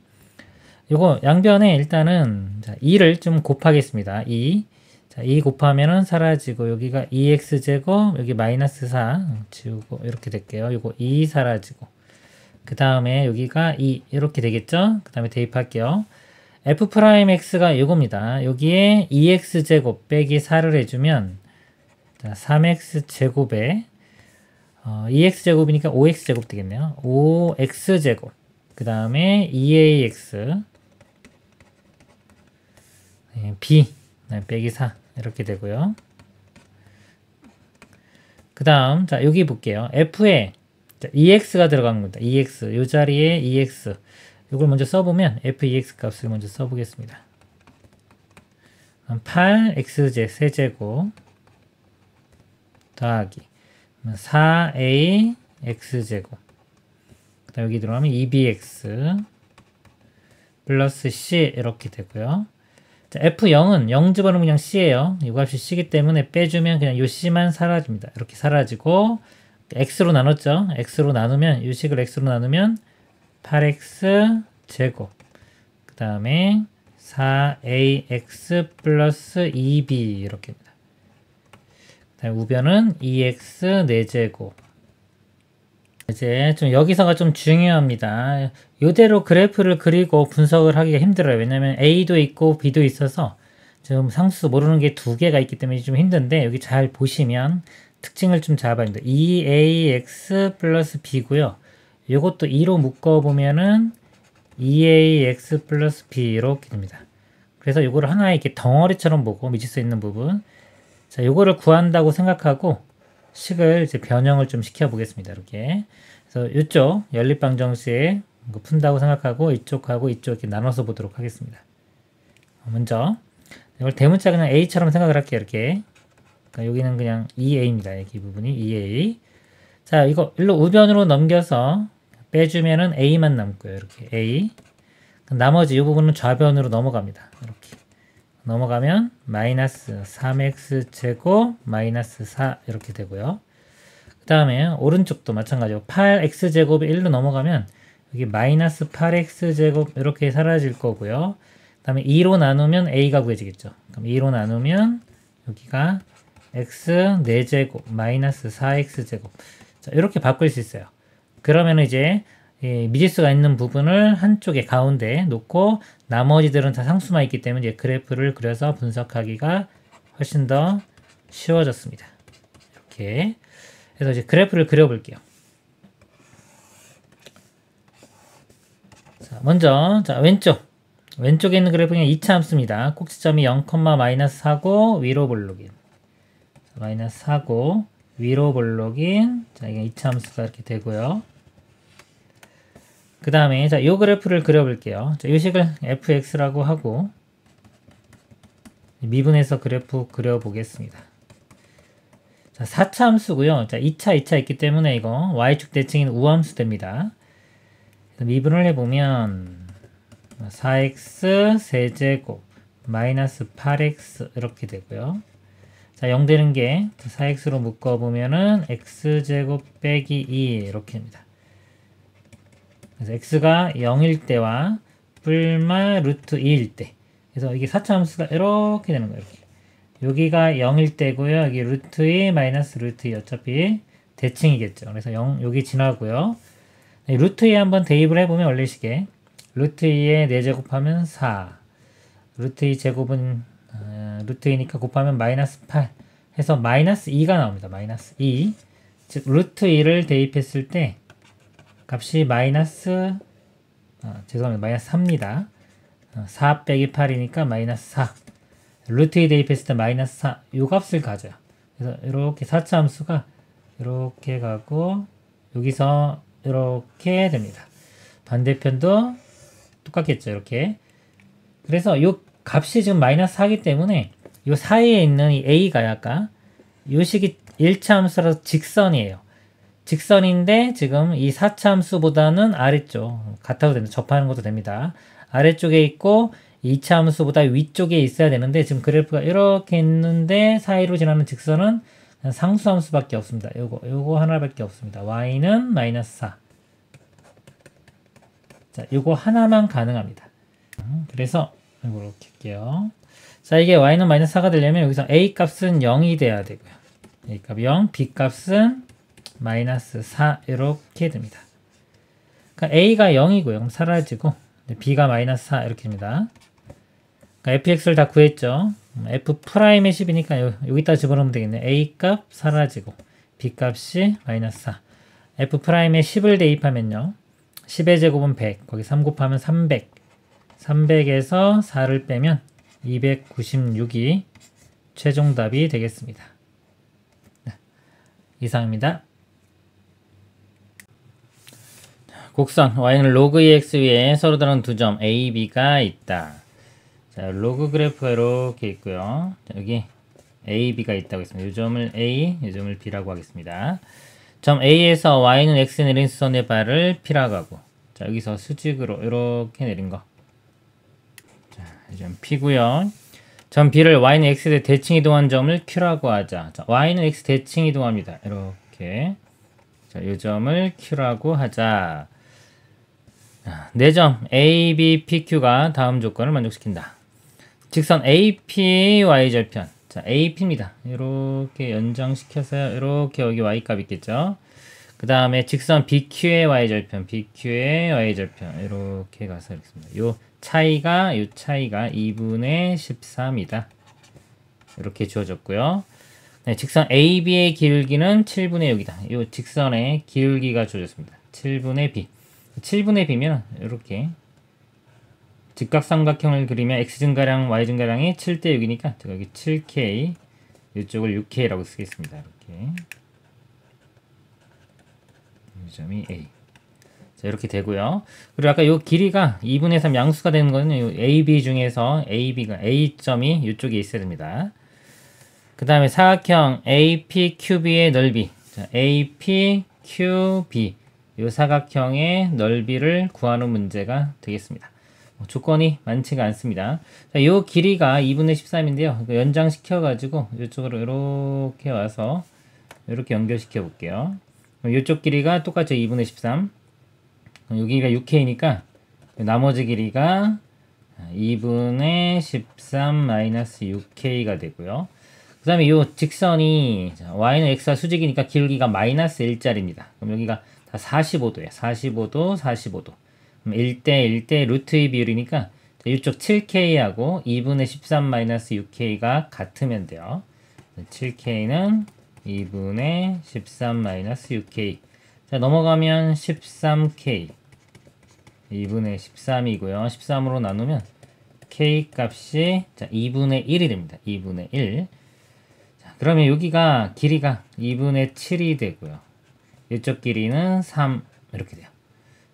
이거 양변에 일단은 자, 2를 좀 곱하겠습니다. 2. 자, 2 곱하면은 사라지고 여기가 2x 제곱 여기 마이너스 4 지우고 이렇게 될게요. 이거 2 사라지고 그 다음에 여기가 2 이렇게 되겠죠. 그 다음에 대입할게요. f'x가 이겁니다. 여기에 2x 제곱 빼기 4를 해주면 자, 3x 제곱에 2x 제곱이니까 5x 제곱 되겠네요. 5x 제곱 그 다음에 2ax b 빼기 4 이렇게 되고요. 그 다음 자 여기 볼게요. f에 자, 2x가 들어간 겁니다. 2x 이 자리에 2x 이걸 먼저 써보면 f2x 값을 먼저 써보겠습니다. 8x제 세제곱 더하기 4ax제곱 그 다음 여기 들어가면 2bx 플러스 c 이렇게 되고요. 자, f0은 0 집어넣으면 그냥 c예요. 이 값이 c이기 때문에 빼주면 그냥 요 c만 사라집니다. 이렇게 사라지고 x로 나눴죠. x로 나누면 이 식을 x로 나누면 8x 제곱 그 다음에 4ax 플러스 2b 이렇게 됩니다. 그 다음에 우변은 2x 4제곱 이제 좀 여기서가 좀 중요합니다. 이대로 그래프를 그리고 분석을 하기가 힘들어요. 왜냐면 A도 있고 B도 있어서 지금 상수 모르는 게 두 개가 있기 때문에 좀 힘든데 여기 잘 보시면 특징을 좀 잡아야 됩니다. 2ax 플러스 b고요. 이것도 2로 묶어보면은 2ax 플러스 b 이렇게 됩니다. 그래서 이거를 하나의 이렇게 덩어리처럼 보고 미칠 수 있는 부분 자, 이거를 구한다고 생각하고 식을 이제 변형을 좀 시켜 보겠습니다. 이렇게. 그래서 이쪽 연립방정식에 푼다고 생각하고 이쪽하고 이쪽 이렇게 나눠서 보도록 하겠습니다. 먼저 이걸 대문자 그냥 a처럼 생각을 할게요. 이렇게. 그러니까 여기는 그냥 2a입니다. 여기 부분이 2a. 자, 이거 일로 우변으로 넘겨서 빼주면은 a만 남고요. 이렇게 a. 나머지 이 부분은 좌변으로 넘어갑니다. 이렇게. 넘어가면 마이너스 3x 제곱 마이너스 4 이렇게 되고요. 그 다음에 오른쪽도 마찬가지로 8x 제곱이 1로 넘어가면 여기 마이너스 8x제곱 이렇게 사라질 거고요. 그 다음에 2로 나누면 a가 구해지겠죠. 그럼 2로 나누면 여기가 x 4제곱 마이너스 4x제곱. 자, 이렇게 바꿀 수 있어요. 그러면 이제 미지수가 있는 부분을 한쪽에 가운데 놓고 나머지들은 다 상수만 있기 때문에 이제 그래프를 그려서 분석하기가 훨씬 더 쉬워졌습니다. 이렇게 그래서 이제 그래프를 그려볼게요. 자, 먼저 왼쪽에 있는 그래프는 2차 함수입니다. 꼭지점이 0,-4고 위로 볼록인 마이너스 4고 위로 볼록인 자, 이게 2차 함수가 이렇게 되고요. 그 다음에 자, 요 그래프를 그려볼게요. 자, 요 식을 fx라고 하고 미분해서 그래프 그려보겠습니다. 자, 4차 함수고요. 자, 2차 있기 때문에 이거 y축 대칭인 우함수 됩니다. 미분을 해보면 4x 세제곱 마이너스 8x 이렇게 되고요. 자, 0 되는 게 4x로 묶어보면은 x제곱 빼기 2 이렇게 됩니다. 그래서 x가 0일 때와 뿔마 루트 2일 때 그래서 이게 4차 함수가 이렇게 되는 거예요. 이렇게. 여기가 0일 때고요. 여기 루트 2 마이너스 루트 2 어차피 대칭이겠죠. 그래서 0 여기 지나고요. 루트 2 한번 대입을 해보면 원래식에 루트 2에 4제곱하면 4 루트 2 제곱은 루트 2니까 곱하면 마이너스 8 해서 마이너스 2가 나옵니다. 마이너스 2 즉 루트 2를 대입했을 때 값이 마이너스 죄송합니다. 마이너스 4입니다. 4 빼기 8이니까 마이너스 4 루트 2 대입했을 때 마이너스 4 요 값을 가져요. 그래서 이렇게 4차 함수가 이렇게 가고 여기서 이렇게 됩니다. 반대편도 똑같겠죠. 이렇게 그래서 요 값이 지금 마이너스 4이기 때문에 요 사이에 있는 이 a가 아까 요 식이 1차 함수라서 직선이에요. 직선인데 지금 이 4차 함수보다는 아래쪽 같아도 됩니다. 접하는 것도 됩니다. 아래쪽에 있고 2차 함수보다 위쪽에 있어야 되는데 지금 그래프가 이렇게 있는데 사이로 지나는 직선은 상수 함수밖에 없습니다. 요거 하나밖에 없습니다. y는 마이너스 4. 자, 요거 하나만 가능합니다. 그래서 이렇게 할게요. 자, 이게 y는 마이너스 4가 되려면 여기서 a 값은 0이 돼야 되고요. a 값 0, b 값은 마이너스 4 이렇게 됩니다. 그러니까 a가 0이고요. 그럼 사라지고 b가 마이너스 4 이렇게 됩니다. 그러니까 fx를 다 구했죠. f'의 10이니까 여기다 집어넣으면 되겠네. a 값 사라지고 b 값이 마이너스 4 f'의 10을 대입하면요. 10의 제곱은 100 거기 3 곱하면 300 300에서 4를 빼면 296이 최종답이 되겠습니다. 네, 이상입니다. 곡선 y는 로그 2x 위에 서로 다른 두 점 a, b가 있다. 자, 로그 그래프가 이렇게 있고요. 자, 여기 a, b가 있다고 했습니다. 이 점을 a, 이 점을 b라고 하겠습니다. 점 a에서 y는 x에 내린 수선의 발을 p라고 하고 자, 여기서 수직으로 이렇게 내린 거. 자, 이 점 p고요. 점 b를 y는 x에 대칭 이동한 점을 q라고 하자. 자, y는 x 대칭 이동합니다. 이렇게. 자, 이 점을 q라고 하자. 네 점 A, B, PQ가 다음 조건을 만족시킨다. 직선 AP y절편. 자, AP입니다. 이렇게 연장시켜서요. 이렇게 여기 y값 있겠죠. 그 다음에 직선 BQ의 y절편, BQ의 y절편. 이렇게 가서 이렇게 씁니다. 요 차이가 2분의 14입니다. 이렇게 주어졌고요. 네, 직선 AB의 기울기는 7분의 6이다. 요 직선의 기울기가 주어졌습니다. 7분의 B. 7분의 b면 이렇게 직각삼각형을 그리면 x증가량 y증가량이 7대 6이니까 제가 여기 7k 이쪽을 6k라고 쓰겠습니다. 이렇게 이 점이 a. 자, 이렇게 되고요. 그리고 아까 요 길이가 2분의 3 양수가 되는 거는 요 AB 중에서 AB가 A점이 이쪽에 있어야 됩니다. 그 다음에 사각형 APQB의 넓이. 자, APQB 이 사각형의 넓이를 구하는 문제가 되겠습니다. 조건이 많지가 않습니다. 자, 이 길이가 2분의 13인데요. 연장시켜가지고 이쪽으로 이렇게 와서 이렇게 연결시켜 볼게요. 이쪽 길이가 똑같이 2분의 13. 그럼 여기가 6K니까 나머지 길이가 2분의 13 마이너스 6K가 되고요. 그 다음에 이 직선이 y는 x와 수직이니까 길기가 마이너스 1짜리입니다. 그럼 여기가 다 45도예요. 45도, 45도. 그럼 1대 1대 루트 2 비율이니까 이쪽 7K하고 2분의 13 마이너스 6K가 같으면 돼요. 7K는 2분의 13 마이너스 6K. 자, 넘어가면 13K. 2분의 13이고요. 13으로 나누면 K 값이 2분의 1이 됩니다. 2분의 1. 자, 그러면 여기가 길이가 2분의 7이 되고요. 이쪽 길이는 3 이렇게 돼요.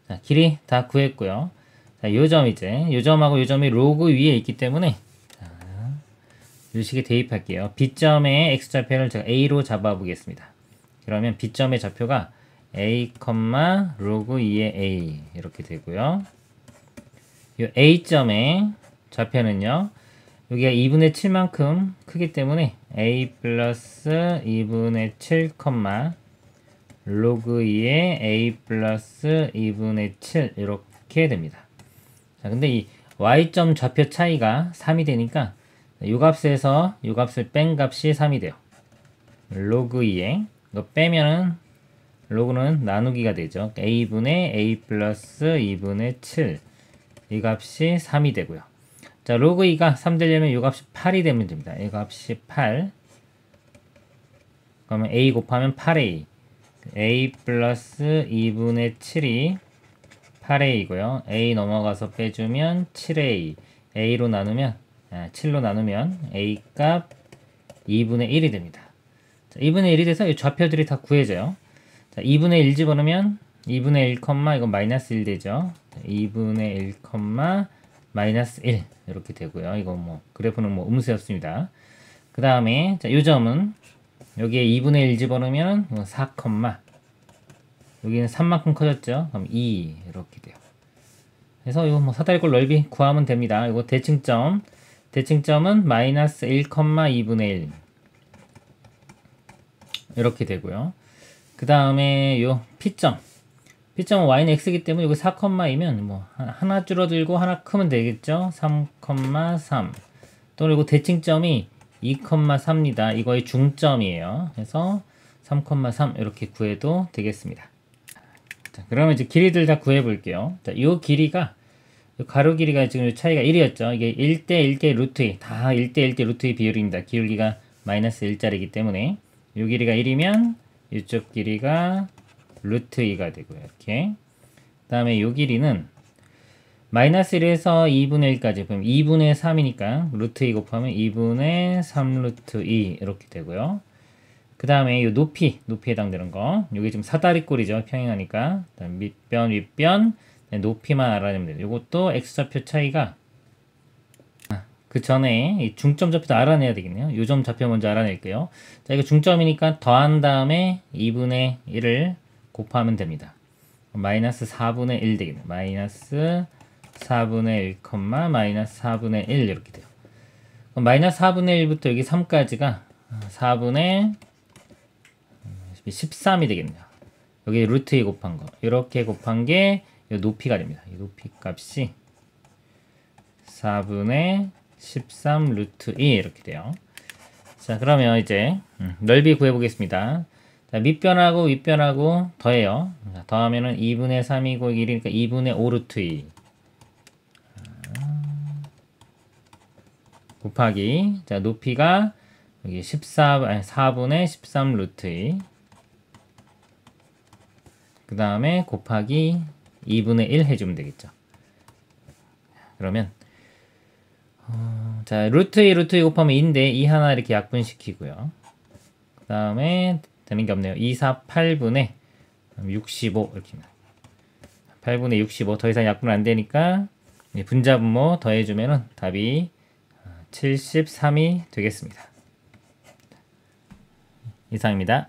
자, 길이 다 구했고요. 자, 요점 이제 요점하고 요점이 로그 위에 있기 때문에 자, 이 식에 대입할게요. B점의 x좌표를 제가 A로 잡아보겠습니다. 그러면 B점의 좌표가 A, 로그 2의 A 이렇게 되고요. 이 A점의 좌표는요. 여기가 2분의 7만큼 크기 때문에 A 플러스 2분의 7, 로그 2의 A 플러스 2분의 7 이렇게 됩니다. 자, 근데 이 y점 좌표 차이가 3이 되니까 이 값에서 이 값을 뺀 값이 3이 돼요. 로그 2에 이거 빼면은 로그는 나누기가 되죠. a분의 a 플러스 2분의 7 이 값이 3이 되고요. 자, 로그 2가 3 되려면 이 값이 8이 되면 됩니다. 이 값이 8 그러면 a 곱하면 8a a 플러스 2분의 7이 8a이고요. a 넘어가서 빼주면 7a a로 나누면 7로 나누면 a 값 2분의 1이 됩니다. 자, 2분의 1이 돼서 이 좌표들이 다 구해져요. 자, 2분의 1 집어넣으면 2분의 1, 이건 마이너스 1 되죠. 2분의 1, 마이너스 1 이렇게 되고요. 이거 뭐 그래프는 뭐 음수였습니다. 그 다음에 자, 요 점은 여기에 2분의 1 집어넣으면 4, 여기는 3만큼 커졌죠. 그럼 2 이렇게 돼요. 그래서 이거 뭐 사다리꼴 넓이 구하면 됩니다. 이거 대칭점은 마이너스 1, 2분의 1 이렇게 되고요. 그 다음에 요 P점은 y는 x이기 때문에 이거 4,2면 뭐 하나 줄어들고 하나 크면 되겠죠. 3,3 또는 이거 대칭점이 2,3입니다. 이거의 중점이에요. 그래서 3,3 이렇게 구해도 되겠습니다. 자, 그러면 이제 길이들 다 구해 볼게요. 자, 이 길이가 요 가로 길이가 지금 차이가 1이었죠. 이게 1대 1대 루트 2 다 1대 1대 루트 2 비율입니다. 기울기가 마이너스 1짜리이기 때문에 요 길이가 1이면 이쪽 길이가 루트 2가 되고요. 이렇게. 그 다음에 요 길이는 마이너스 1에서 2분의 1까지 그럼 2분의 3이니까 루트 2 곱하면 2분의 3 루트 2 이렇게 되고요. 그 다음에 요 높이에 해당되는 거 요게 지금 사다리꼴이죠. 평행하니까 밑변 윗변 높이만 알아내면 돼요. 요것도 x좌표 차이가 그 전에 이 중점 좌표도 알아내야 되겠네요. 요 점 좌표 먼저 알아낼게요. 자, 이거 중점이니까 더한 다음에 2분의 1을 곱하면 됩니다. 마이너스 4분의 1 되겠네요. 마이너스 4분의 1, 마이너스 4분의 1 이렇게 돼요. 그럼 마이너스 4분의 1부터 여기 3까지가 4분의 13이 되겠네요. 여기 루트 2 곱한 거. 이렇게 곱한 게 높이가 됩니다. 이 높이 값이 4분의 13 루트 2 이렇게 돼요. 자, 그러면 이제 넓이 구해보겠습니다. 자, 밑변하고 윗변하고 더해요. 자, 더하면은 2분의 3이고 1이니까 2분의 5 루트 2 곱하기 자, 높이가 여기 4분의 13 루트 2 그 다음에 곱하기 2분의 1 해주면 되겠죠. 그러면 자, 루트 2 곱하면 2인데 2 하나 이렇게 약분시키고요. 그 다음에 되는 게 없네요. 2, 4, 8분의 65 이렇게 8분의 65 더 이상 약분 안 되니까 분자분모 더해주면은 답이 73이 되겠습니다. 이상입니다.